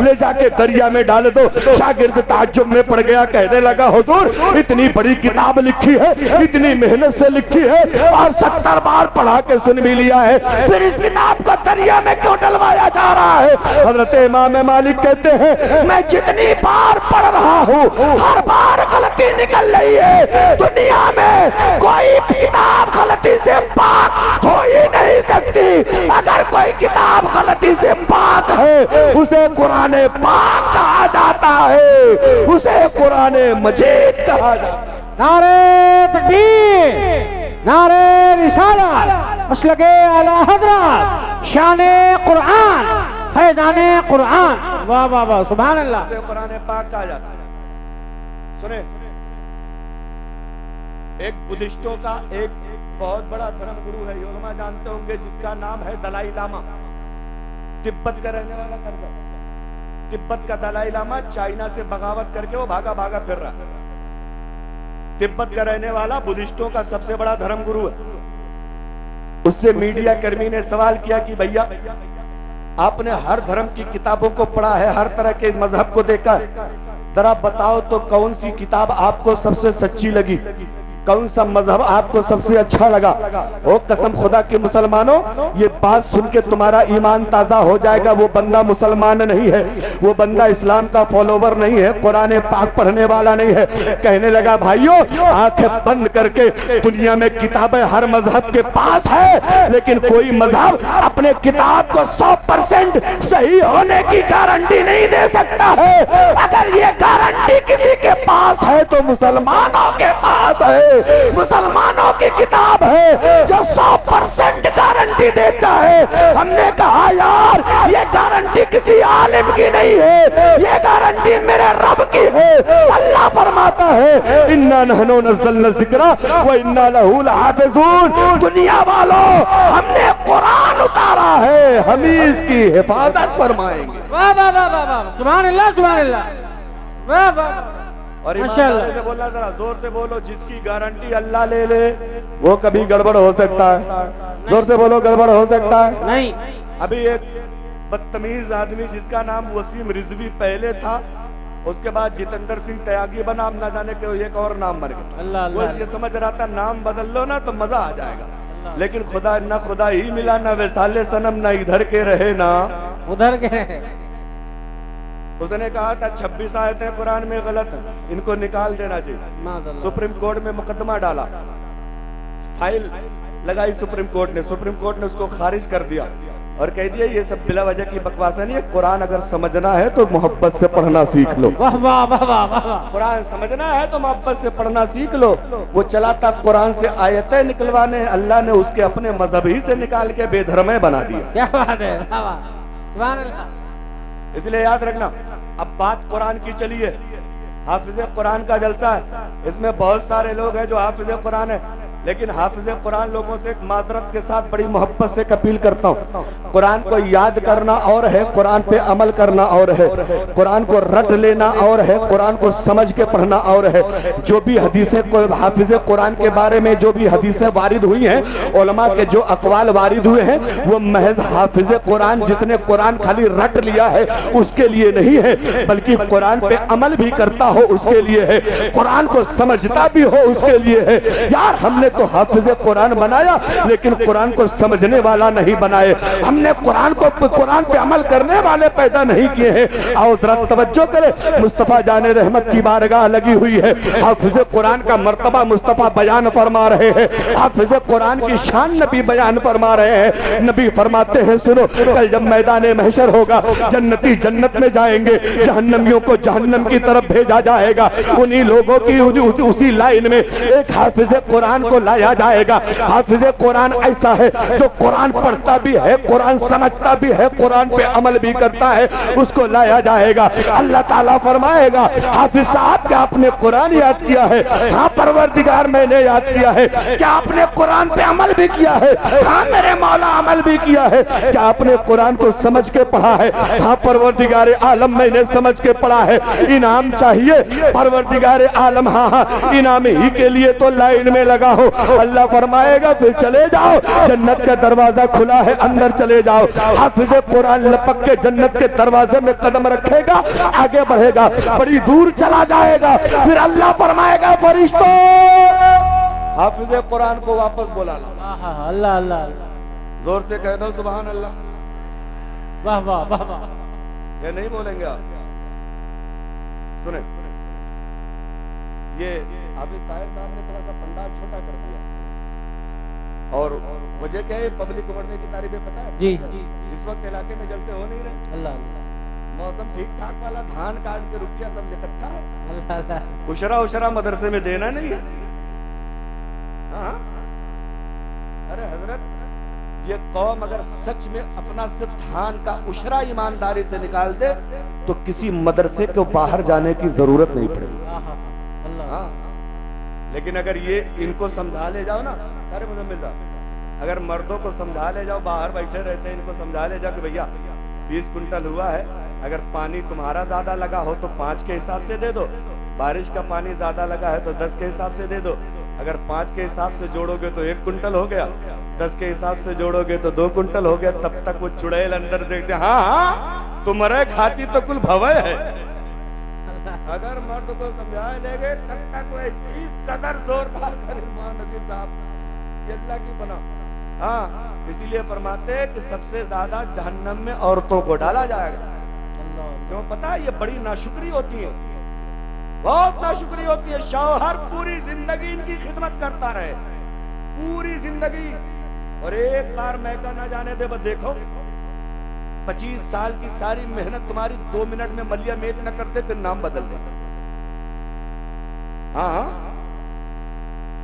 ले जाके दरिया में डाल दो। शागिर्द ताज्जुब में पड़ गया, कहने लगा हुजूर इतनी बड़ी किताब लिखी है, इतनी मेहनत से लिखी है और 70 बार पढ़ा के सुन भी लिया है, फिर इस किताब को दरिया में क्यों डलवाया जा रहा है? हजरत इमाम मालिक कहते हैं मैं जितनी बार पढ़ रहा हूँ हर बार गलती निकल रही है। दुनिया में कोई किताब गलती से पाक हो ही नहीं सकती। अगर कोई किताब गलती से पाक है उसे कुराने पाक कहा जाता है, उसे कुराने मजीद कहा जाता है। नारे तकबीर, नारे रिसालत, मसलके आला हज़रत, शाने कुरान, फैज़ाने कुरान। वाह वाह वाह, सुभान अल्लाह। उसे कुराने पाक कहा जाता है। सुने, एक बुद्धिस्टों का एक बहुत बड़ा धर्म गुरु है, उलमा जानते होंगे, जिसका नाम है दलाई लामा। तिब्बत का रहने वाला करता, तिब्बत का दलाई लामा चाइना से बगावत करके वो भागा भागा फिर रहा है। तिब्बत का रहने वाला बुद्धिस्टों का सबसे बड़ा धर्म गुरु है। उससे मीडिया कर्मी ने सवाल किया कि भैया आपने हर धर्म की किताबों को पढ़ा है, हर तरह के मजहब को देखा है, जरा बताओ तो कौन सी किताब आपको सबसे सच्ची लगी, कौन सा मजहब आपको सबसे अच्छा लगा? ओ कसम खुदा के मुसलमानों, ये बात सुन के तुम्हारा ईमान ताजा हो जाएगा। वो बंदा मुसलमान नहीं है, वो बंदा इस्लाम का फॉलोवर नहीं है, कुरान पाक पढ़ने वाला नहीं है। कहने लगा भाइयों आंखें बंद करके, दुनिया में किताबें हर मजहब के पास है, लेकिन कोई मजहब अपने किताब को 100% सही होने की गारंटी नहीं दे सकता है। अगर ये गारंटी किसी के पास है तो मुसलमानों के पास है। मुसलमानों की किताब है जो 100% गारंटी देता है। हमने कहा यार ये गारंटी किसी आलिम की नहीं है, ये गारंटी मेरे रब की है। अल्लाह फरमाता है इन्ना नहनु नज़्ज़लना ज़िक्रा व इन्ना लहू लहाफ़िज़ून। दुनिया वालों हमने कुरान उतारा है, हम ही इसकी हिफाजत फरमाएंगे। वाह वाह वाह वाह वाह, सुभान अल्लाह, सुभान अल्लाह, वाह वाह। और ईमानदारी से बोलना, जरा जोर से बोलो, जिसकी गारंटी अल्लाह ले ले वो कभी गड़बड़ हो सकता है। जोर से बोलो, गड़बड़ हो सकता है नहीं। अभी एक बदतमीज आदमी जिसका नाम वसीम रिजवी पहले था, उसके बाद जितेंद्र सिंह त्यागी बना, अब ना जाने के एक और नाम बन गया। वो ये समझ रहा था नाम बदल लो ना तो मजा आ जाएगा, लेकिन खुदा न खुदा ही मिला, न वैसाले सनम, न इधर के रहे ना उधर के रहे। उसने कहा था 26 आयतें कुरान में गलत है, इनको निकाल देना चाहिए। सुप्रीम कोर्ट में मुकदमा डाला, फाइल लगाई सुप्रीम कोर्ट ने, सुप्रीम कोर्ट ने उसको खारिज कर दिया और कह दिया ये सब बिला वजह की बकवास नहीं है। कुरान अगर समझना है तो मोहब्बत से पढ़ना सीख लो। वाह वाह वाह वाह वाह। कुरान समझना है तो मोहब्बत से पढ़ना सीख लो। वो चला था कुरान से आयतें निकलवाने, अल्लाह ने उसके अपने मजहब ही से निकाल के बेधर्मे बना दिया। क्या बात है, वाह वाह, सुभान अल्लाह। इसलिए याद रखना, अब बात कुरान की चली है, हाफिज कुरान का जलसा है, इसमें बहुत सारे लोग हैं जो हाफिज कुरान है, लेकिन हाफिज कुरान लोगों से एक माजरत के साथ बड़ी मोहब्बत से अपील करता हूँ, कुरान को याद करना और है, कुरान पे अमल करना और है, कुरान को रट लेना और है, कुरान को समझ के पढ़ना और है। जो भी हदीसें हाफिज कुरान के बारे में जो भी हदीसें वारिद हुई हैं, उलमा के जो अकवाल वारिद हुए हैं, वो महज हाफिज कुरान जिसने कुरान खाली रट लिया है उसके लिए नहीं है, बल्कि कुरान पे अमल भी करता हो उसके लिए है, कुरान को समझता भी हो उसके लिए है। यार हमने तो हाफिज कुरान बनाया लेकिन कुरान को समझने वाला नहीं बनाए, हमने कुरान पे अमल करने वाले पैदा नहीं किए हैं। आओ जरा तवज्जो करें, मुस्तफा जाने रहमत की बारगाह लगी हुई है, हाफिज कुरान का मर्तबा मुस्तफा बयान फरमा रहे हैं, हाफिज कुरान की शान नबी बयान फरमा रहे हैं। नबी फरमाते हैं सुनो, कल जब मैदान महशर होगा, जन्नती जन्नत में जाएंगे, जहन्नमियों को जहन्नम की तरफ भेजा जाएगा, उन्हीं लोगों की उसी लाइन में एक हाफिज कुरान को लाया जाएगा। हाफिज कुरान ऐसा है जो कुरान पढ़ता भी है, कुरान समझता भी है, कुरान पे अमल भी करता है, उसको लाया जाएगा। अल्लाह ताला फरमाएगा, हाफिज साहब क्या आपने कुरान याद किया है? हाँ परवरदिगार मैंने याद किया है। क्या आपने कुरान पे अमल भी किया है? हाँ मेरे मौला अमल भी किया है। क्या आपने कुरान को समझ के पढ़ा है? हाँ परवरदिगार आलम मैंने समझ के पढ़ा है। इनाम चाहिए परवरदिगार आलम? हाँ हाँ इनाम ही के लिए तो लाइन में लगा हो। अल्लाह फरमाएगा फिर चले जाओ, जन्नत का दरवाजा खुला है, अंदर चले जाओ। हाफिज कुरान लपक के जन्नत के दरवाजे में कदम रखेगा, आगे बढ़ेगा, बड़ी दूर चला जाएगा, फिर अल्लाह फरमाएगा फरिश्तों हाफिज कुरान को वापस बुला लो। अल्लाह अल्लाह, जोर से कह दो सुभान अल्लाह। वाह वाह वाह वाह। ये नहीं बोलेंगे आप? सुने, ये अभी ताहिर साहब ने थोड़ा सा पंडाल छोटा कर दिया, और वजह क्या है? पब्लिक उमड़ने की तारीफें पता है जी? इस वक्त इलाके में जलसे हो नहीं रहे, अल्लाह मौसम ठीक ठाक वाला, धान काट के रुपया सब इकट्ठा है, अल्लाह। उशरा मदरसे में देना नहीं है। हाँ अरे हजरत, ये कौम अगर सच में अपना सिर्फ धान का उशरा ईमानदारी से निकाल दे तो किसी मदरसे को बाहर जाने की जरूरत नहीं पड़ेगी। हाँ लेकिन अगर ये इनको समझा ले जाओ ना, अरे मुजम्मिल साहब, अगर मर्दों को समझा ले जाओ, बाहर बैठे रहते हैं, इनको समझा ले जाओ कि भैया 20 कुंटल हुआ है, अगर पानी तुम्हारा ज्यादा लगा हो तो 5 के हिसाब से दे दो, बारिश का पानी ज्यादा लगा है तो 10 के हिसाब से दे दो, अगर 5 के हिसाब से जोड़ोगे तो 1 कुंटल हो गया, 10 के हिसाब से जोड़ोगे तो 2 कुंटल हो गया। तब तक वो चुड़ैल अंदर देखते, हाँ हाँ तुम्हारे खाती तो कुल भवय है। अगर मर्द को समझा लेंगे तब तक वो इस कदर जोरदार करे नजीर साहब, ये अल्लाह की बना। हाँ इसीलिए फरमाते कि सबसे ज्यादा जहन्नम में औरतों को डाला जाएगा। क्यों पता है? ये बड़ी नाशुक्री होती है, बहुत नाशुक्री होती है। शौहर पूरी जिंदगी इनकी खिदमत करता रहे, पूरी जिंदगी, और एक बार मैका ना जाने दे, बस देखो 25 साल की सारी मेहनत तुम्हारी 2 मिनट में मलिया मेट न करते, फिर नाम बदल दे। हाँ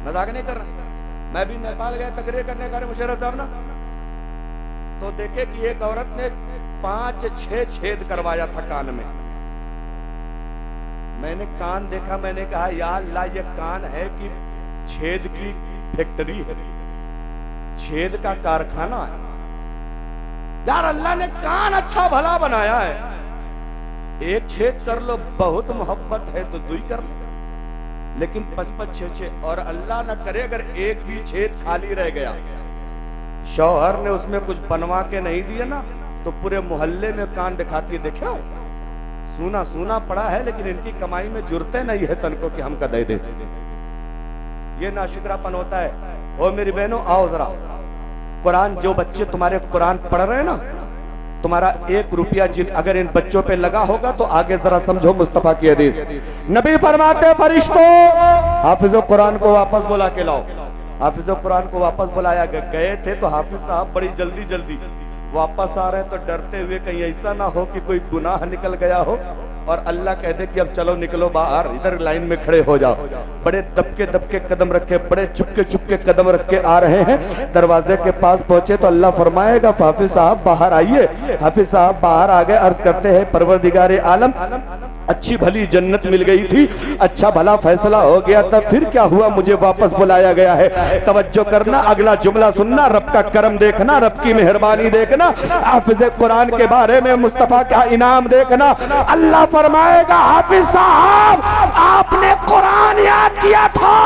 मजाक नहीं कर रहा, मैं भी नेपाल गया तकरीर करने का मुशर्रफ साहब ना, तो देखे कि एक औरत ने 5-6 छेद करवाया था कान में। मैंने कान देखा, मैंने कहा या अल्लाह ये कान है कि छेद की फैक्ट्री है, छेद का कारखाना है। यार अल्लाह ने कान अच्छा भला बनाया है, एक छेद कर लो, बहुत मोहब्बत है तो 2 कर लो, लेकिन 5-5-6 और अल्लाह ना करे अगर एक भी छेद खाली रह गया, शौहर ने उसमें कुछ बनवा के नहीं दिया ना, तो पूरे मोहल्ले में कान दिखाती है, देखो सूना सूना पड़ा है, लेकिन इनकी कमाई में जुरते नहीं है तनको कि हमका दे दे। ये नाशुक्रापन होता है। ओ मेरी बहनों आओ जरा, कुरान जो बच्चे तुम्हारे कुरान पढ़ रहे हैं ना, तुम्हारा 1 रुपया जिन अगर इन बच्चों पे लगा होगा तो आगे जरा समझो मुस्तफा की हदीस। नबी फरमाते फरिश्तों हाफिज कुरान को वापस बुला के लाओ। हाफिज कुरान को वापस बुलाया गए थे तो हाफिज साहब बड़ी जल्दी वापस आ रहे हैं, तो डरते हुए कहीं ऐसा ना हो कि कोई गुनाह निकल गया हो, और अल्लाह कह दे कि अब चलो निकलो बाहर, इधर लाइन में खड़े हो जाओ। बड़े दबके दबके कदम रखे, बड़े चुपके चुपके कदम रख के आ रहे हैं। दरवाजे के पास पहुंचे तो अल्लाह फरमाएगा हाफिज साहब बाहर आइए। हाफिज साहब बाहर आ गए, अर्ज करते हैं परवरदिगारे आलम, अच्छी भली जन्नत मिल गई थी, अच्छा भला फैसला हो गया, तब फिर क्या हुआ, मुझे वापस बुलाया गया है। तवज्जो करना, अगला जुमला सुनना, रब का करम देखना, रब की मेहरबानी देखना, हाफिज कुरान के बारे में मुस्तफा का इनाम देखना। अल्लाह फरमाएगा हाफिज साहब आपने कुरान याद किया था,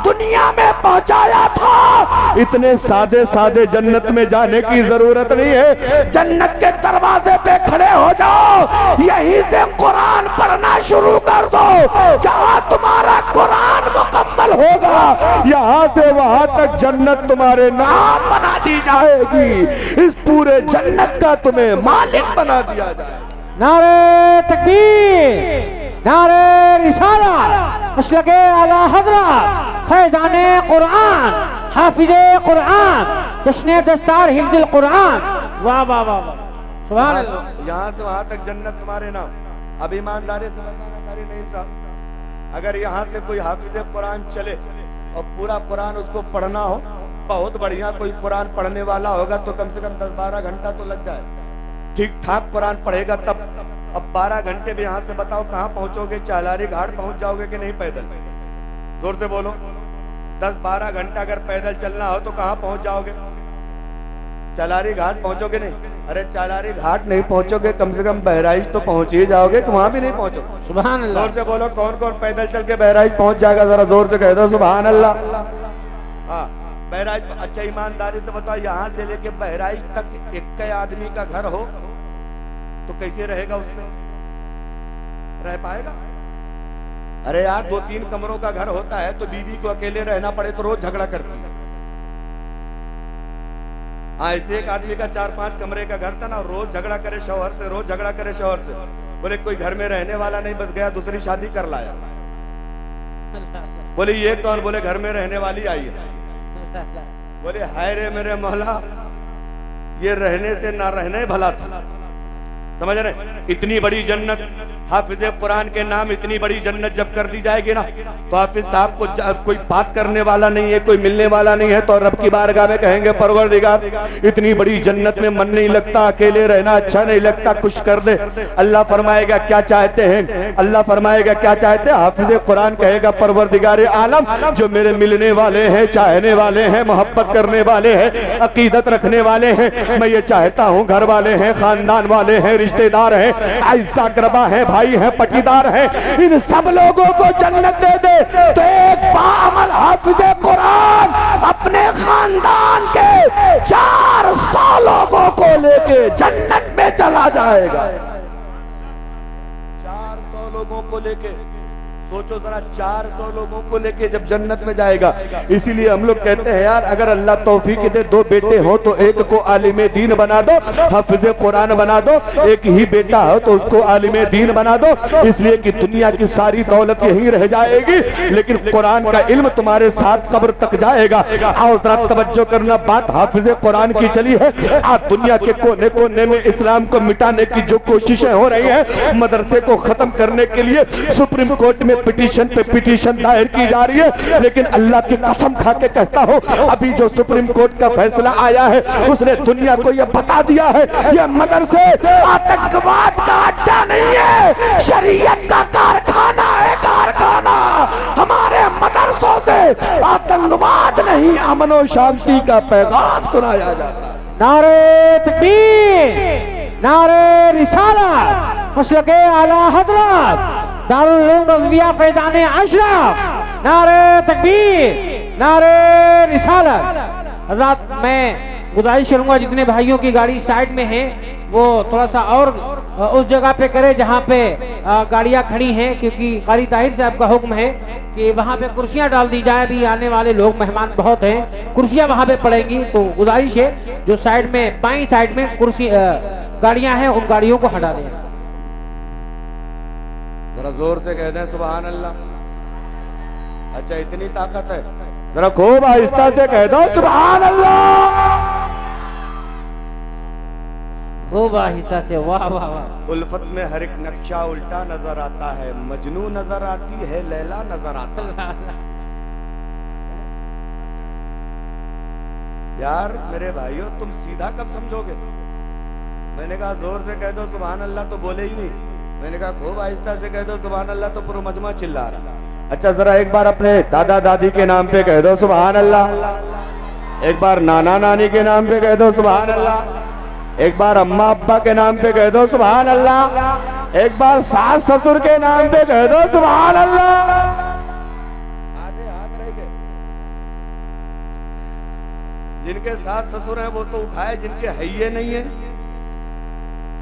दुनिया में पहुंचाया था, इतने सादे सादे जन्नत में जाने की जरूरत नहीं है। जन्नत के दरवाजे पे खड़े हो जाओ, यहीं से कुरान पढ़ना शुरू कर दो। जहां तुम्हारा कुरान मुकम्मल होगा, यहां से वहां तक जन्नत तुम्हारे नाम बना दी जाएगी। इस पूरे जन्नत का तुम्हें मालिक बना दिया जाए। नारे तकबीर, नारे रिसालत, मसलके आला हज़रत, फैज़ाने कुरान, हाफिज़े कुरान, जश्ने दस्तार हिफ्ज़ुल कुरान। वाह वाह वाह वाह, सुभान अल्लाह। यहाँ से वहां तक जन्नत तुम्हारे नाम। अब ईमानदारी से बताना सारी नहीं साहब, अगर यहाँ से कोई हाफिज़े कुरान चले और पूरा कुरान उसको पढ़ना हो, बहुत बढ़िया कोई कुरान पढ़ने वाला होगा तो कम से कम 10-12 घंटा तो लग जाए। ठीक ठाक कुरान पढ़ेगा तब। अब 12 घंटे भी यहाँ से बताओ कहाँ पहुंचोगे? चालारी घाट पहुंच जाओगे कि नहीं पैदल? जोर से बोलो। 10-12 घंटा अगर पैदल चलना हो तो कहाँ पहुंच जाओगे? चालारी घाट पहुंचोगे नहीं? अरे चालारी घाट नहीं पहुंचोगे, कम से कम बहराइच तो पहुंच ही जाओगे, कि वहां भी नहीं पहुंचोगे? सुभान अल्लाह। जोर से बोलो, कौन कौन पैदल चल के बहराइच पहुंच जाएगा? जरा जोर से कह दो सुभान अल्लाह। हाँ, बहराइच। अच्छा ईमानदारी से बताओ, यहाँ से लेके बहराइच तक एक आदमी का घर हो तो कैसे रहेगा? उसमें रह पाएगा? अरे यार 2-3 कमरों का घर होता है तो बीवी को अकेले रहना पड़े तो रोज झगड़ा करती है। ऐसे एक आदमी का 4-5 कमरे का घर था ना, रोज झगड़ा करे शौहर से, रोज झगड़ा करे शौहर से। बोले कोई घर में रहने वाला नहीं, बस गया दूसरी शादी कर लाया। बोले ये कौन? बोले घर में रहने वाली आई है। बोले हाय रे मेरे मौला, ये रहने से ना रहने भला था। समझ रहे? इतनी बड़ी जन्नत, हाफिज़े कुरान के नाम इतनी बड़ी जन्नत जब कर दी जाएगी ना, तो हाफिज साहब को कोई बात करने वाला नहीं है, कोई मिलने वाला नहीं है, तो रब की बारगाह में कहेंगे परवरदिगार इतनी बड़ी जन्नत में मन नहीं लगता, अकेले रहना अच्छा नहीं लगता, कुछ कर दे। अल्लाह फरमाएगा क्या चाहते हैं? अल्लाह फरमाएगा क्या चाहते हैं? हाफिज़े कुरान कहेगा परवरदिगार आलम, जो मेरे मिलने वाले हैं, चाहने वाले हैं, मोहब्बत करने वाले हैं, अकीदत रखने वाले हैं, मैं ये चाहता हूँ घर वाले हैं, खानदान वाले हैं, रिश्तेदार हैं, ऐसा करबा है, भाई है, पटीदार है, इन सब लोगों को जन्नत दे दे। तो एक बाअमल हाफिज़े कुरान अपने खानदान के 400 लोगों को लेके जन्नत में चला जाएगा। 400 लोगों को लेके, सोचो जरा, 400 लोगों को लेके जब जन्नत में जाएगा। इसीलिए हम लोग कहते हैं यार, अगर अल्लाह तौफीक दे 2 बेटे हो तो एक को आलिमे दीन बना दो, हाफिज़े कुरान बना दो। एक ही बेटा हो तो उसको आलिमे दीन बना दो, इसलिए कि दुनिया की सारी दौलत यहीं रह जाएगी, लेकिन कुरान का इल्म तुम्हारे साथ कब्र तक जाएगा। आओ जरा तवज्जो करना, बात हाफिज़े कुरान की चली है। आज दुनिया के कोने कोने में इस्लाम को मिटाने की जो कोशिशें हो रही है, मदरसे को खत्म करने के लिए सुप्रीम कोर्ट में पिटीशन पे पिटीशन दायर की जा रही है, लेकिन अल्लाह की कसम खा के कहता हूं, अभी जो सुप्रीम कोर्ट का फैसला आया है उसने दुनिया को यह बता दिया है, यह मदरसे आतंकवाद का अड्डा नहीं है, शरीयत का कारखाना है, कारखाना। हमारे मदरसों से आतंकवाद नहीं, अमन और शांति का पैगाम सुनाया जाता है। नारे तकबीर, नारे रिसालत, मसलके आला हज़रत, दारुल उलूम रज़विया फैज़ाने अशरफ, नारे तकबीर, नारे रिसालत। हज़रात मैं गुजारिश करूंगा जितने भाइयों की गाड़ी साइड में है वो थोड़ा सा और उस जगह पे करे जहाँ पे गाड़ियाँ खड़ी हैं, क्योंकि कारी ताहिर साहब का हुक्म है कि वहाँ पे कुर्सियाँ डाल दी जाए। अभी आने वाले लोग मेहमान बहुत हैं, कुर्सियाँ वहाँ पे पड़ेंगी, तो गुजारिश है जो साइड में बाईं साइड में कुर्सी गाड़ियाँ हैं उन गाड़ियों को हटा दें। जरा जोर से कह दें सुभान अल्लाह। अच्छा इतनी ताकत है, जरा खूब आहिस्ता से कह दो सुभान अल्लाह। खूब आहिस्ता से, वाह वाह वाह। उल्फत में हर एक नक्शा उल्टा नजर आता है, मजनू नजर आती है, लैला नजर आता है। यार मेरे भाइयों, तुम सीधा कब समझोगे? मैंने कहा जोर से कह दो सुभान अल्लाह, तो बोले ही नहीं। मैंने कहा खूब आहिस्ता से कह दो सुभान अल्लाह, तो पूरा मजमा चिल्ला रहा। अच्छा जरा एक बार अपने दादा दादी के नाम पे कह दो सुभान अल्लाह, एक बार नाना नानी के नाम पे कह दो सुभान अल्लाह, एक बार अम्मा अब्बा के नाम पे कह दो सुभान अल्लाह, एक बार सास ससुर के नाम पे कह दो सुभान अल्लाह। आधे हाथ रह गए। जिनके सास ससुर हैं वो तो उठाए, जिनके है नहीं है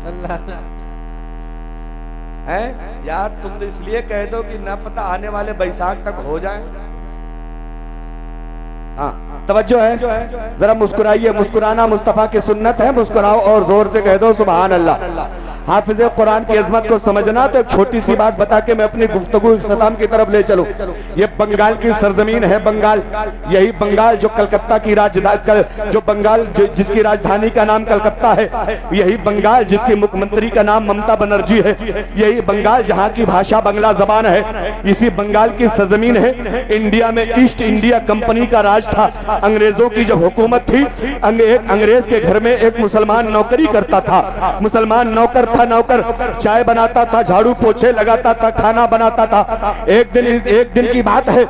अल्लाह है। यार तुम इसलिए कह दो कि न पता आने वाले बैसाख तक हो जाए। हाँ तवज्जो है, जरा मुस्कुराइए, मुस्कुराना मुस्तफा की सुन्नत है। मुस्कुराओ और जोर से कह दो सुभान अल्लाह। हाफिज़े कुरान की अजमत को समझना तो एक छोटी सी बात बता के मैं अपनी गुफ्तगू इख्तिताम की तरफ ले चलूं। ये बंगाल की सरजमीन है, बंगाल, यही बंगाल जो कलकत्ता की राजधानी, जो बंगाल जिसकी राजधानी का नाम कलकत्ता है, यही बंगाल जिसकी मुख्यमंत्री का नाम ममता बनर्जी है, यही बंगाल जहाँ की भाषा बंगला जबान है, इसी बंगाल की सरजमीन है। इंडिया में ईस्ट इंडिया कंपनी का राज था। अंग्रेजों की जब हुकूमत थी, एक अंग्रेज के घर में एक मुसलमान नौकरी करता था। मुसलमान नौकर था, नौकर चाय बनाता था, झाड़ू पोछे लगाता था, खाना बनाता था। एक दिन की बात है,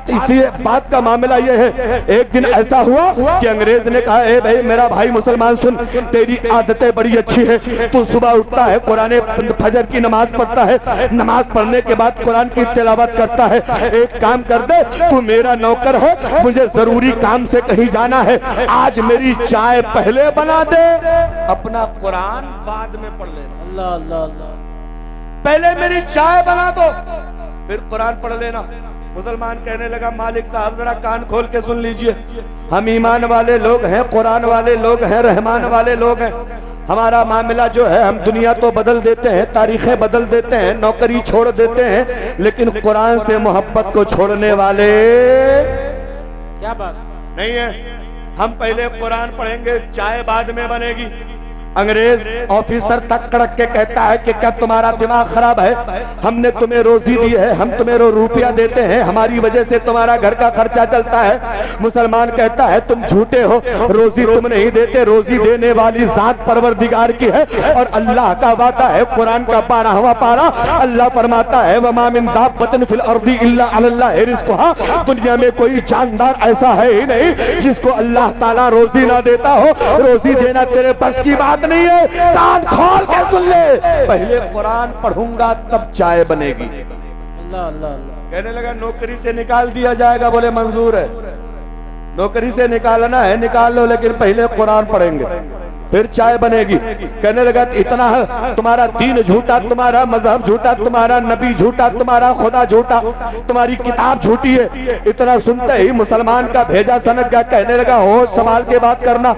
इसी बात का मामला ये है, एक दिन ऐसा हुआ कि अंग्रेज ने कहा, ए भाई मेरा भाई मुसलमान सुन, तेरी आदतें बड़ी अच्छी है, तू सुबह उठता है, कुरान फजर की नमाज पढ़ता है, नमाज पढ़ने के बाद कुरान की तिलावत करता है। एक काम कर दे, तू मेरा नौकर है, मुझे जरूरी काम से कहीं जाना है, आज मेरी चाय पहले बना दे, अपना कुरान बाद में पढ़ लेना। अल्लाह अल्लाह अल्लाह। पहले मेरी चाय बना दो, फिर कुरान पढ़ लेना। मुसलमान कहने लगा, मालिक साहब जरा कान खोल के सुन लीजिए, हम ईमान वाले लोग हैं, कुरान वाले लोग हैं, रहमान वाले लोग हैं। हमारा मामला जो है, हम दुनिया तो बदल देते हैं, तारीखें बदल देते हैं, नौकरी छोड़ देते हैं, लेकिन कुरान से मोहब्बत को छोड़ने वाले क्या बात नहीं है। हम पहले कुरान पढ़ेंगे, चाय बाद में बनेगी। अंग्रेज ऑफिसर तक कड़क के कहता है कि क्या तुम्हारा दिमाग खराब है? हमने तुम्हें रोजी दी है, हम तुम्हें रुपया देते हैं, हमारी वजह से तुम्हारा घर का खर्चा चलता है। मुसलमान कहता है तुम झूठे हो, रोजी तुम नहीं देते, रोजी देने वाली जात परवरदिगार की है और अल्लाह का वादा है। कुरान का 12वां पारा, अल्लाह फरमाता है, वमा मिन दाब्बतिन फिल अर्दी इल्ला अलल्लाहि रिज़्कुहा। दुनिया में कोई जानदार ऐसा है ही नहीं जिसको अल्लाह ताला रोजी ना देता हो। रोजी देना तेरे बस की बात नहीं है, कान खोल के सुन ले, पहले कुरान पढ़ूंगा तब चाय बनेगी। अल्लाह अल्लाह अल्लाह। कहने लगा नौकरी से निकाल दिया जाएगा, बोले मंजूर है, नौकरी से निकालना है निकाल लो, लेकिन पहले कुरान पढ़ेंगे फिर चाय बनेगी। कहने लगा इतना है, तुम्हारा दीन झूठा, तुम्हारा मजहब झूठा, तुम्हारा नबी झूठा, तुम्हारा खुदा झूठा, तुम्हारी किताब झूठी है। इतना सुनते ही मुसलमान का भेजा सनक गया। कहने लगा होश संभाल के बात करना,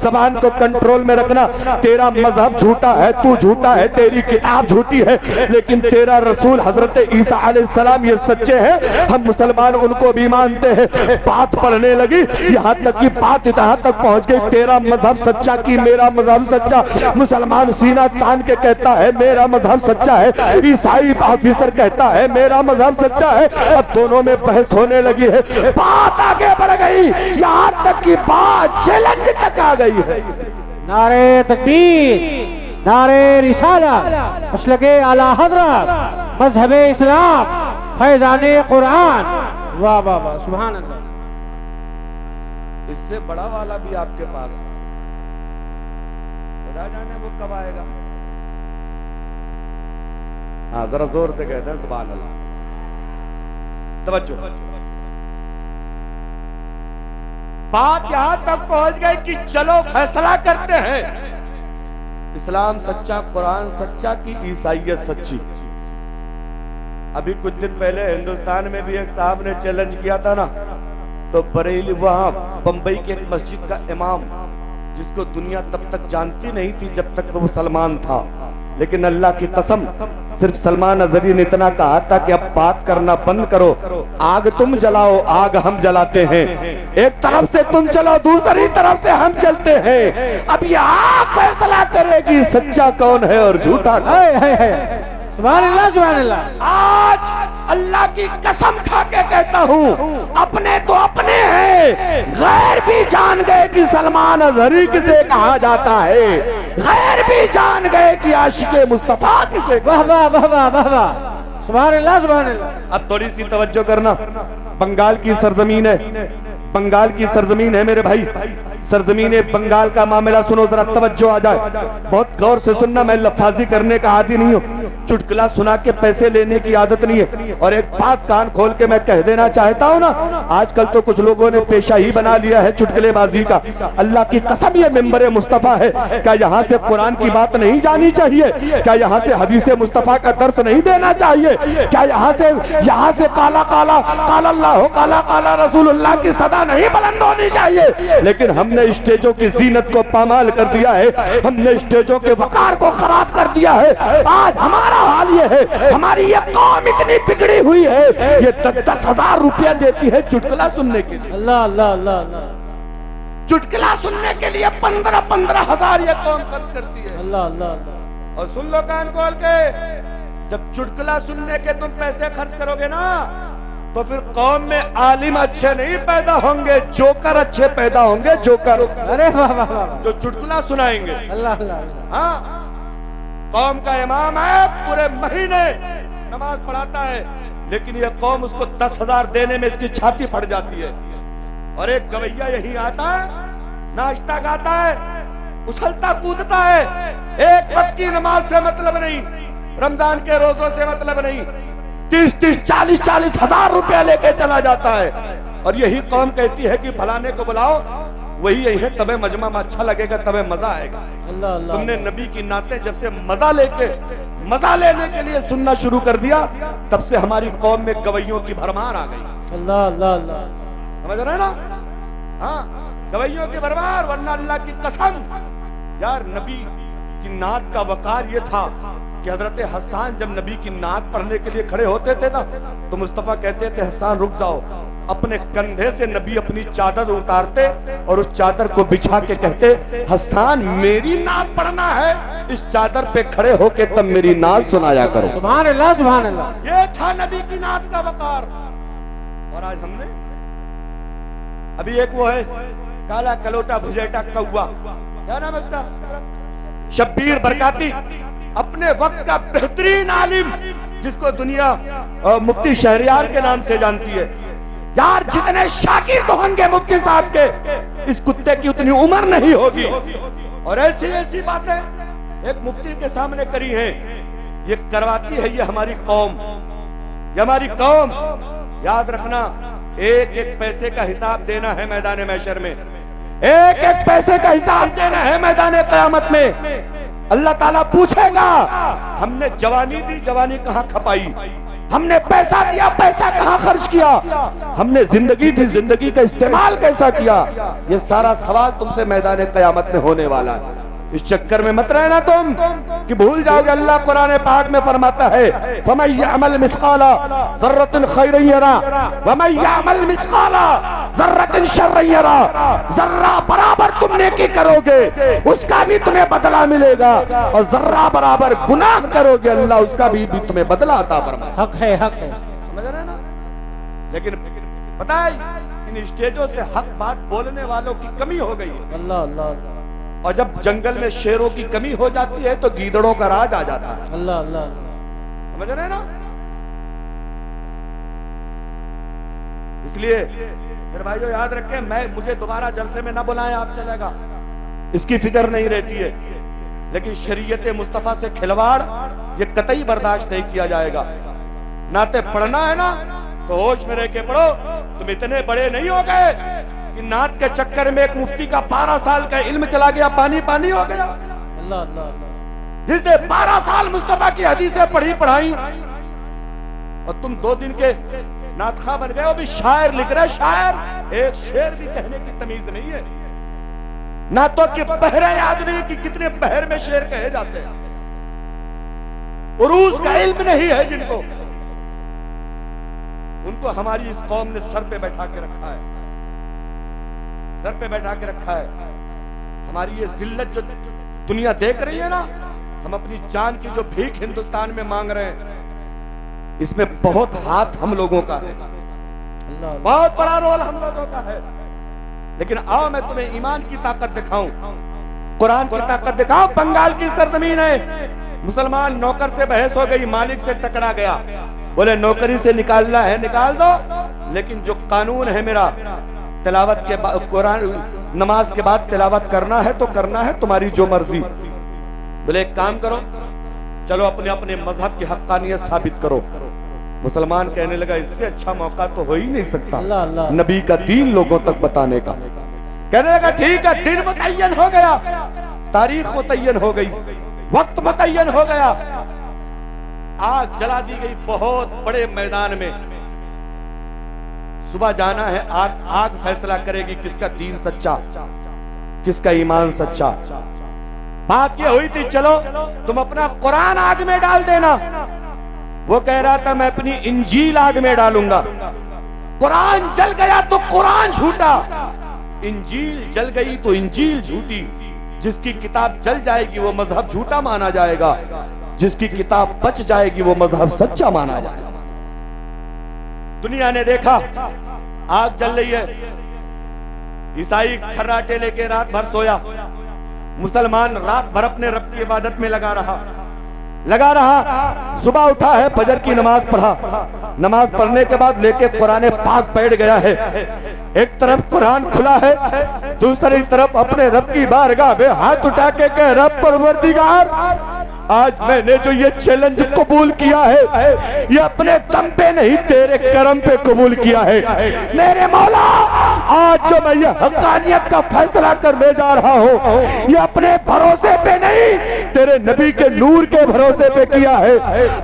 जबान को कंट्रोल में रखना, तेरा मजहब झूठा है, तू झूठा है, तेरी किताब झूठी है, लेकिन तेरा रसूल हजरत ईसा अलैहिस्सलाम ये सच्चे हैं, हम मुसलमान उनको भी मानते हैं। बात पढ़ने लगी, यहाँ तक की बात यहाँ तक पहुंच गई, तेरा मजहब सच्चा की मेरा मजहब सच्चा। मुसलमान सीना तान के कहता है मेरा मजहब सच्चा है, ईसाई ऑफिसर कहता है मेरा मजहब सच्चा है। अब दोनों में बहस होने लगी है, बात आगे बढ़ गई, यहाँ तक की बात चैलेंज तक आ गई है। नारे तकबीर, नारे रिसालत, मसलके आला हज़रत, मज़हबे इस्लाम, फैज़ाने कुरान, वाह वाह वाह, सुभान अल्लाह। इससे बड़ा वाला भी आपके पास है, खुदा जाने वो कब आएगा। हाँ जरा जोर से कहते हैं सुभान अल्लाह। तवज्जो, बात यहां तक पहुंच गई कि चलो फैसला करते हैं, इस्लाम सच्चा, कुरान सच्चा की ईसाईयत सच्ची। अभी कुछ दिन पहले हिंदुस्तान में भी एक साहब ने चैलेंज किया था ना, तो बरेली, वहां बंबई के एक मस्जिद का इमाम, जिसको दुनिया तब तक जानती नहीं थी जब तक वो सलमान था, लेकिन अल्लाह की कसम सिर्फ सलमान अजहरी ने इतना कहा था कि अब बात करना बंद करो, आग तुम जलाओ, आग हम जलाते हैं, एक तरफ से तुम चलो दूसरी तरफ से हम चलते हैं, अब ये आग फैसला करेगी सच्चा कौन है और झूठा कौन है। सुभान अल्लाह, सुभान अल्लाह। आज अल्लाह की कसम खा के कहता हूँ, अपने तो अपने हैं, गैर भी जान गए कि सलमान अजहरी किसे कहा जाता है, गैर भी जान गए कि आशिक़े मुस्तफा किसे। वाह वाह वाह वाह वाह वाह, सुभान अल्लाह, सुभान अल्लाह। अब थोड़ी सी तवज्जो करना, बंगाल की सरजमीन है, बंगाल की सरजमीन है मेरे भाई, सरजमीन बंगाल का मामला सुनो, जरा तवज्जो आ जाए, बहुत गौर से सुनना। मैं लफाजी करने का आदी नहीं हूँ, चुटकुला सुना के पैसे लेने की आदत नहीं है। और एक बात कान खोल के मैं कह देना चाहता हूँ ना, आजकल तो कुछ लोगों ने पेशा ही बना लिया है चुटकुलेबाजी का। अल्लाह की कसम ये मिंबर मुस्तफा है, क्या यहाँ से कुरान की बात नहीं जानी चाहिए? क्या यहाँ से हदीसे मुस्तफा का दर्स नहीं देना चाहिए? क्या यहाँ से काला काला काला अल्लाह काला काला रसूलुल्लाह की सदा नहीं बुलंद होनी चाहिए? लेकिन हमने स्टेजों की जीनत को पामाल कर दिया है, हमने स्टेजों के वकार को खराब कर दिया है। आज हमारा हाल ये है, हमारी ये कौम इतनी बिगड़ी हुई है, ये 10-10 हजार रुपया देती है चुटकुला सुनने के लिए। अल्लाह अल्लाह अल्लाह अल्लाह, चुटकुला सुनने के लिए 15-15 हजार ये कौम खर्च करती है। अल्लाह अल्लाह अल्लाह। और सुन लो कान खोल के, जब चुटकुला सुनने के तुम पैसे खर्च करोगे ना, तो फिर कौम में आलिम अच्छे नहीं पैदा होंगे, जोकर अच्छे पैदा होंगे, जोकर। अरे वाह वाह वाह, जो चुटकुला सुनाएंगे। अल्लाह अल्लाह। हाँ, कौम का इमाम है, पूरे महीने नमाज पढ़ाता है, लेकिन ये कौम उसको 10,000 देने में इसकी छाती फट जाती है। और एक गवैया यही आता है, नाश्ता गाता है, उछलता कूदता है, एक वक्त की नमाज से मतलब नहीं, रमजान के रोजों से मतलब नहीं, 30-30, 40-40 हजार रुपया लेके चला जाता है। और यही कौम कहती है कि फलाने को बुलाओ, वही यही है, तबे मजमा में अच्छा लगेगा, तबे मजा आएगा। अल्लाह अल्लाह। तुमने नबी की नातें जब से मजा लेने के लिए सुनना शुरू कर दिया, तब से हमारी कौम में गवैयों की भरमार आ गई। अल्लाह अल्लाह अल्लाह, समझ रहे ना? हाँ, गवैयों की भरमार। वरना अल्लाह की कसम यार, नबी की नात का वकार ये था कि हजरत हसन जब नबी की नात पढ़ने के लिए खड़े होते थे ना, तो मुस्तफा कहते थे हसन रुक जाओ। अपने कंधे से नबी अपनी चादर उतारते और उस चादर को बिछा के कहते, हसन मेरी नात पढ़ना है, इस चादर पे खड़े होके तब मेरी नात सुनाया करो। सुभान अल्लाह, सुभान अल्लाह। ये था नबी की नात का वकार। और आज हमने अभी एक वो है काला कलोटा भुजेटा कौवा, क्या नाम है उसका? शब्बीर बरकाती, अपने वक्त का बेहतरीन आलिम, जिसको दुनिया मुफ्ती शहरियार के नाम से जानती है। यार जितने शाकिर होंगे मुफ्ती साहब के, इस कुत्ते की उतनी उम्र नहीं होगी। और ऐसी ऐसी बातें एक मुफ्ती के सामने करी है, ये करवाती है ये हमारी कौम, ये हमारी कौम। याद रखना, एक एक पैसे का हिसाब देना है मैदान महशर में, एक एक पैसे का हिसाब देना है मैदान क़यामत में। अल्लाह ताला पूछेगा, हमने जवानी दी, जवानी कहाँ खपाई, हमने पैसा दिया, पैसा कहाँ खर्च किया, हमने जिंदगी दी, जिंदगी का इस्तेमाल कैसा किया। ये सारा सवाल तुमसे मैदान क़यामत में होने वाला है। इस चक्कर में मत रहना तुम कि भूल जाओगे। अल्लाह कुरान पाक में फरमाता है, फमन यअमल मिस्काला ज़र्रतिन खैरन यरा वमन यअमल मिस्काला ज़र्रतिन शर्रन यरा। जर्रा बराबर तुम नेकी करोगे, उसका भी तुम्हें बदला मिलेगा, और जर्रा बराबर गुनाह करोगे, अल्लाह उसका भी तुम्हें बदला अता फरमाए। हक है, हक है। समझ रहे ना? लेकिन पता है, इन स्टेजों से हक बात बोलने वालों की कमी हो गई है। अल्लाह अल्लाह अल्लाह। और जब जंगल में शेरों की कमी हो जाती है तो गीदड़ों का राज आ जाता है। अल्लाह अल्लाह। समझ रहे ना? इसलिए मेरे भाइयों याद रखें, मुझे दोबारा जलसे में ना बुलाएं, आप चलेगा, इसकी फिक्र नहीं रहती है। लेकिन शरीयत मुस्तफा से खिलवाड़ ये कतई बर्दाश्त नहीं किया जाएगा। नाते पढ़ना है ना तो होश में रह के पढ़ो। तुम इतने बड़े नहीं हो गए कि नात के चक्कर में एक मुफ्ती का 12 साल का इल्म चला गया, पानी पानी हो गया। अल्लाह अल्लाह अल्लाह। जिसने 12 साल मुस्तफा की हदीसें पढ़ी पढ़ाई, और तुम 2 दिन के नातखा बन गए, वो भी शायर लिख रहे, शायर। एक शेर भी कहने की तमीज नहीं है। नातों के बहरे आदमी की कितने बहर में शेर कहे जाते हैं। उरूज का इल्म नहीं है जिनको, उनको हमारी इस कौम ने सर पे बैठा के रखा है, सर पे बैठा के रखा है। हमारी ये जिल्लत जो दुनिया देख रही है ना, हम अपनी जान की जो भीख हिंदुस्तान में मांग रहे हैं, इसमें बहुत हाथ हम लोगों का है, बहुत बड़ा रोल हम लोगों का है। लेकिन आओ मैं तुम्हें ईमान की ताकत दिखाऊं, कुरान की ताकत दिखाऊं। बंगाल की सरजमीन है, मुसलमान नौकर से बहस हो गई, मालिक से टकरा गया, बोले नौकरी से निकालना है निकाल दो, लेकिन जो कानून है मेरा, तिलावत के बाद कुरान नमाज के बाद तिलावत करना है तो करना है, तुम्हारी जो मर्जी। बोले एक काम करो, चलो अपने अपने मजहब की हक्कानियत साबित करो। मुसलमान कहने लगा इससे अच्छा मौका तो हो ही नहीं सकता नबी का दीन लोगों तक बताने का। कहने लगा ठीक है, दिन मुतय्यन हो गया, तारीख मुतय्यन हो गई, वक्त मुतय्यन हो गया, आग जला दी गई बहुत बड़े मैदान में। सुबह जाना है, आग फैसला करेगी किसका दीन सच्चा, किसका ईमान सच्चा। बात यह हुई थी चलो तुम अपना कुरान आग में डाल देना। वो कह रहा था मैं अपनी इंजील आग में डालूंगा। कुरान जल गया तो कुरान झूठा, इंजील जल गई तो इंजील झूठी। जिसकी किताब जल जाएगी वो मजहब झूठा माना जाएगा, जिसकी किताब बच जाएगी वो मजहब सच्चा माना जाएगा। दुनिया ने देखा आग जल रही है, ईसाई खर्राटे लेके रात भर सोया, मुसलमान रात भर अपने रब की इबादत में लगा रहा। सुबह उठा है, फजर की नमाज पढ़ा, नमाज पढ़ने के बाद लेके कुरान पाक बैठ गया है। एक तरफ कुरान खुला है, दूसरी तरफ अपने रब की बारगाह में हाथ उठा के कह रब परवरदिगार, आज मैंने जो ये चैलेंज कबूल किया है ये अपने दम पे नहीं तेरे करम पे कबूल किया है। मेरे मौला आज जो मैं ये हक्कानियत का फैसला करने जा रहा हूँ ये अपने भरोसे पे नहीं तेरे नबी के नूर के भरोसे पे किया है।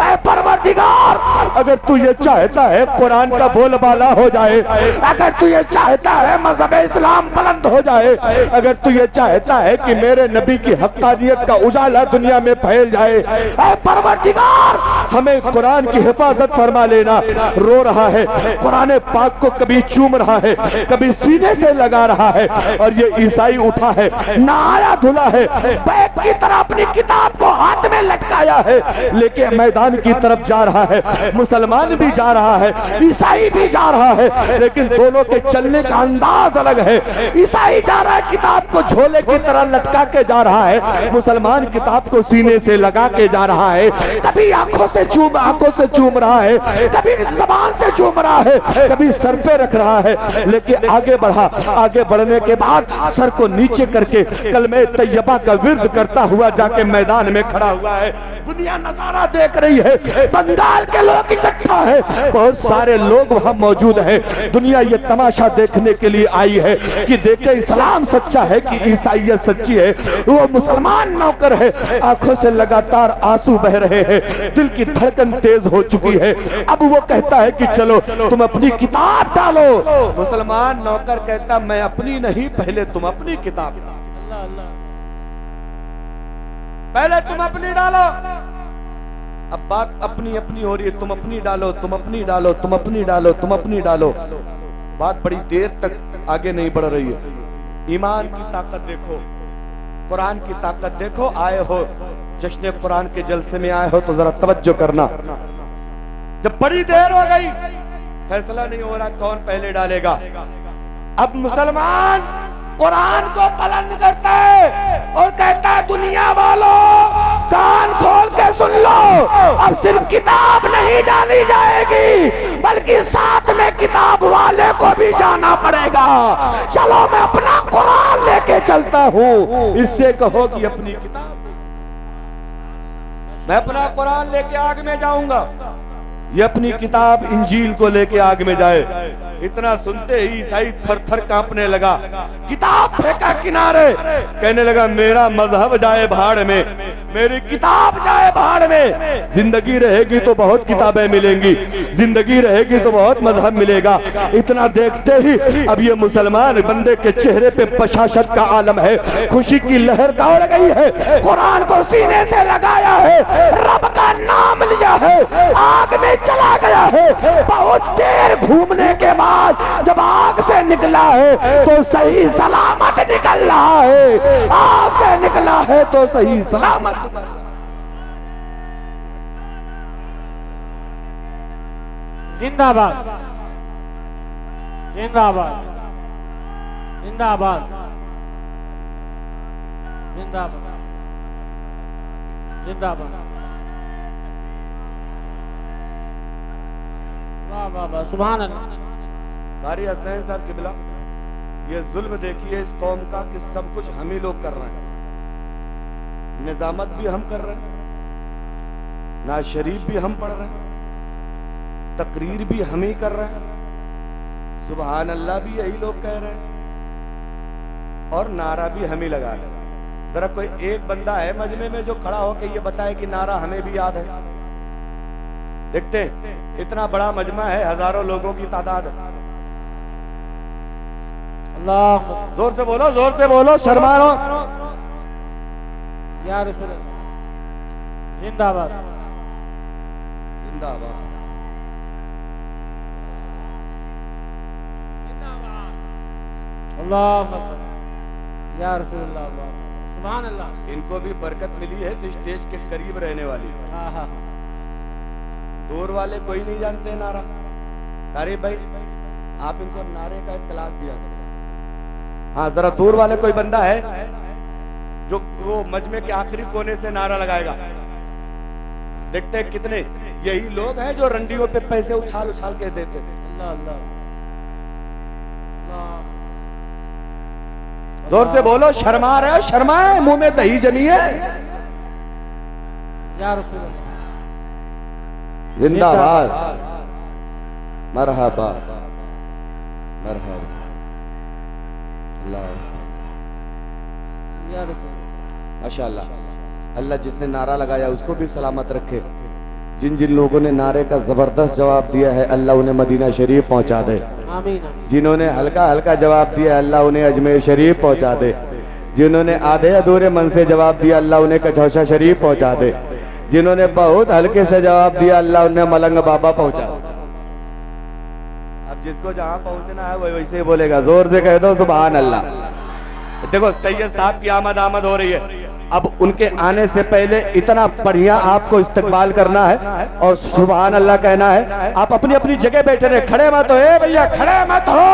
ऐ परवरदिगार, अगर तू ये चाहता है कुरान का बोलबाला हो जाए, अगर तू ये चाहता है मजहब इस्लाम बुलंद हो जाए, अगर तू ये चाहता है कि मेरे नबी की हक्कानियत का उजाला दुनिया में फैल जाए, ऐ परवरदिगार हमें कुरान की हिफाजत फरमा लेना। रो रहा है, कुरान पाक को कभी चूम रहा है, कभी सीने से लगा रहा है। और ये ईसाई उठा है, नहाया धुला है, बैग की तरह अपनी किताब को हाथ में लटकाया है, लेके मैदान की तरफ जा रहा है। मुसलमान भी जा रहा है, ईसाई भी जा रहा है, लेकिन दोनों के चलने का अंदाज अलग है। ईसाई जा रहा है किताब को झोले की तरह लटका के जा रहा है, मुसलमान किताब को सीने से लगा के जा रहा है। कभी आंखों से चूम रहा है, कभी जबान से चूम रहा है, कभी सर पे रख रहा है। लेकिन आगे बढ़ा, आगे बढ़ने के बाद सर को नीचे करके कलमे तैयबा का विर्द करता हुआ जाके मैदान में खड़ा हुआ है। दुनिया नजारा देख रही है, बंगाल के लोग इकट्ठा है, बहुत सारे लोग वहां मौजूद हैं। दुनिया ये तमाशा देखने के लिए आई है कि देखे इस्लाम सच्चा है कि ईसाईयत सच्ची है। वो मुसलमान नौकर है, आंखों से लगातार आंसू बह रहे हैं, दिल की धड़कन तेज हो चुकी है। अब वो कहता है कि चलो तुम अपनी किताब डालो। मुसलमान नौकर कहता मैं अपनी नहीं, पहले तुम अपनी किताब डालो, पहले तुम अपनी डालो। अब बात अपनी अपनी हो रही है, तुम अपनी डालो, तुम अपनी डालो, तुम अपनी डालो, तुम अपनी डालो। बात बड़ी देर तक आगे नहीं बढ़ रही है। ईमान की ताकत देखो, कुरान की ताकत देखो। आए हो जश्न कुरान के जलसे में आए हो तो जरा तवज्जो करना। जब बड़ी देर हो गई, फैसला नहीं हो रहा कौन पहले डालेगा। अब मुसलमान कुरान को बुलंद करता है और कहता है दुनिया वालों कान खोल के सुन लो, अब सिर्फ किताब नहीं डाली जाएगी बल्कि साथ में किताब वाले को भी जाना पड़ेगा। चलो मैं अपना कुरान लेके चलता हूँ। इससे कहो कि अपनी किताब, मैं अपना कुरान लेके आग में जाऊंगा, ये अपनी किताब इंजील को लेके आग में जाए। इतना सुनते ही ईसाई थर थर कांपने लगा, किताब फेंका किनारे, कहने लगा मेरा मजहब जाए भाड़ में, मेरी किताब जाए भाड़ में। जिंदगी रहेगी तो बहुत किताबें मिलेंगी, जिंदगी रहेगी तो बहुत मजहब मिलेगा। इतना देखते ही अब ये मुसलमान बंदे के चेहरे पे बशाशत का आलम है, खुशी की लहर दौड़ गई है, कुरान को सीने से लगाया है, रब का नाम लिया है, आग में चला गया है। बहुत देर घूमने के बाद जब आग से निकला है तो सही सलामत निकल रहा है, आग से निकला है तो सही सलामत निकल रहा है। जिंदाबाद जिंदाबाद जिंदाबाद जिंदाबाद जिंदाबाद। वाह वाह वाह, सुभान अल्लाह। कारी हसनैन साहब किबला, ये जुल्म देखिए इस कौम का कि सब कुछ हम ही लोग कर रहे हैं। निजामत भी हम कर रहे हैं, नाज शरीफ भी हम पढ़ रहे हैं, तकरीर भी हम ही कर रहे हैं, सुभान अल्लाह भी यही लोग कह रहे हैं, और नारा भी हम ही लगा रहे हैं। जरा कोई एक बंदा है मजमे में जो खड़ा होकर ये बताए कि नारा हमें भी याद है? देखते हैं, इतना बड़ा मजमा है, हजारों लोगों की तादाद है। अल्लाह, जोर से बोलो, जोर से बोलो, शर्मा लो। या रसूल अल्लाह, जिंदाबाद जिंदाबाद। अल्लाह अकबर, या रसूल अल्लाह, सुभान अल्लाह। इनको भी बरकत मिली है तो स्टेज के करीब रहने वाली। हाँ हाँ, दूर वाले कोई नहीं जानते नारा। तारीफ भाई, आप इनको नारे का एक क्लास दिया करो। हाँ, जरा दूर वाले कोई बंदा है जो वो मजमे के आखिरी कोने से नारा लगाएगा। देखते हैं कितने यही लोग हैं जो रंडियों पे पैसे उछाल उछाल के देते। अल्लाह अल्लाह अल्लाह। जोर से बोलो, शर्मा रहे हो? शर्माए, मुंह में दही जमी है। या रसूल अल्लाह, जिंदाबाद, मरहबा मरहबा। अल्लाह, या रसूल, माशाअल्लाह। अल्लाह जिसने नारा लगाया उसको भी सलामत रखे। जिन जिन लोगों ने नारे का जबरदस्त जवाब दिया है अल्लाह उन्हें मदीना शरीफ पहुंचा दे। आमीन। जिन्होंने हल्का हल्का जवाब दिया अल्लाह उन्हें अजमेर शरीफ पहुंचा दे। जिन्होंने आधे अधूरे मन से जवाब दिया अल्लाह उन्हें कचौशा शरीफ पहुंचा दे। जिन्होंने बहुत हल्के से जवाब दिया अल्लाह उन्हें मलंग बाबा पहुंचा दे। अब जिसको जहां पहुंचना है वो वैसे ही बोलेगा। जोर से कह दो सुभान अल्लाह। देखो सैयद साहब की आमद हो रही है। अब उनके आने से पहले इतना बढ़िया आपको इस्तकबाल करना है और सुभान अल्लाह कहना है। आप अपनी अपनी जगह बैठे रहे, खड़े मत हो। ए भैया खड़े मत हो,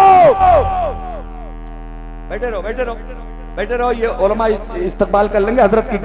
बैठे रहो बैठे रहो बैठे रहो। ये उलमा इस्तकबाल कर लेंगे हजरत की।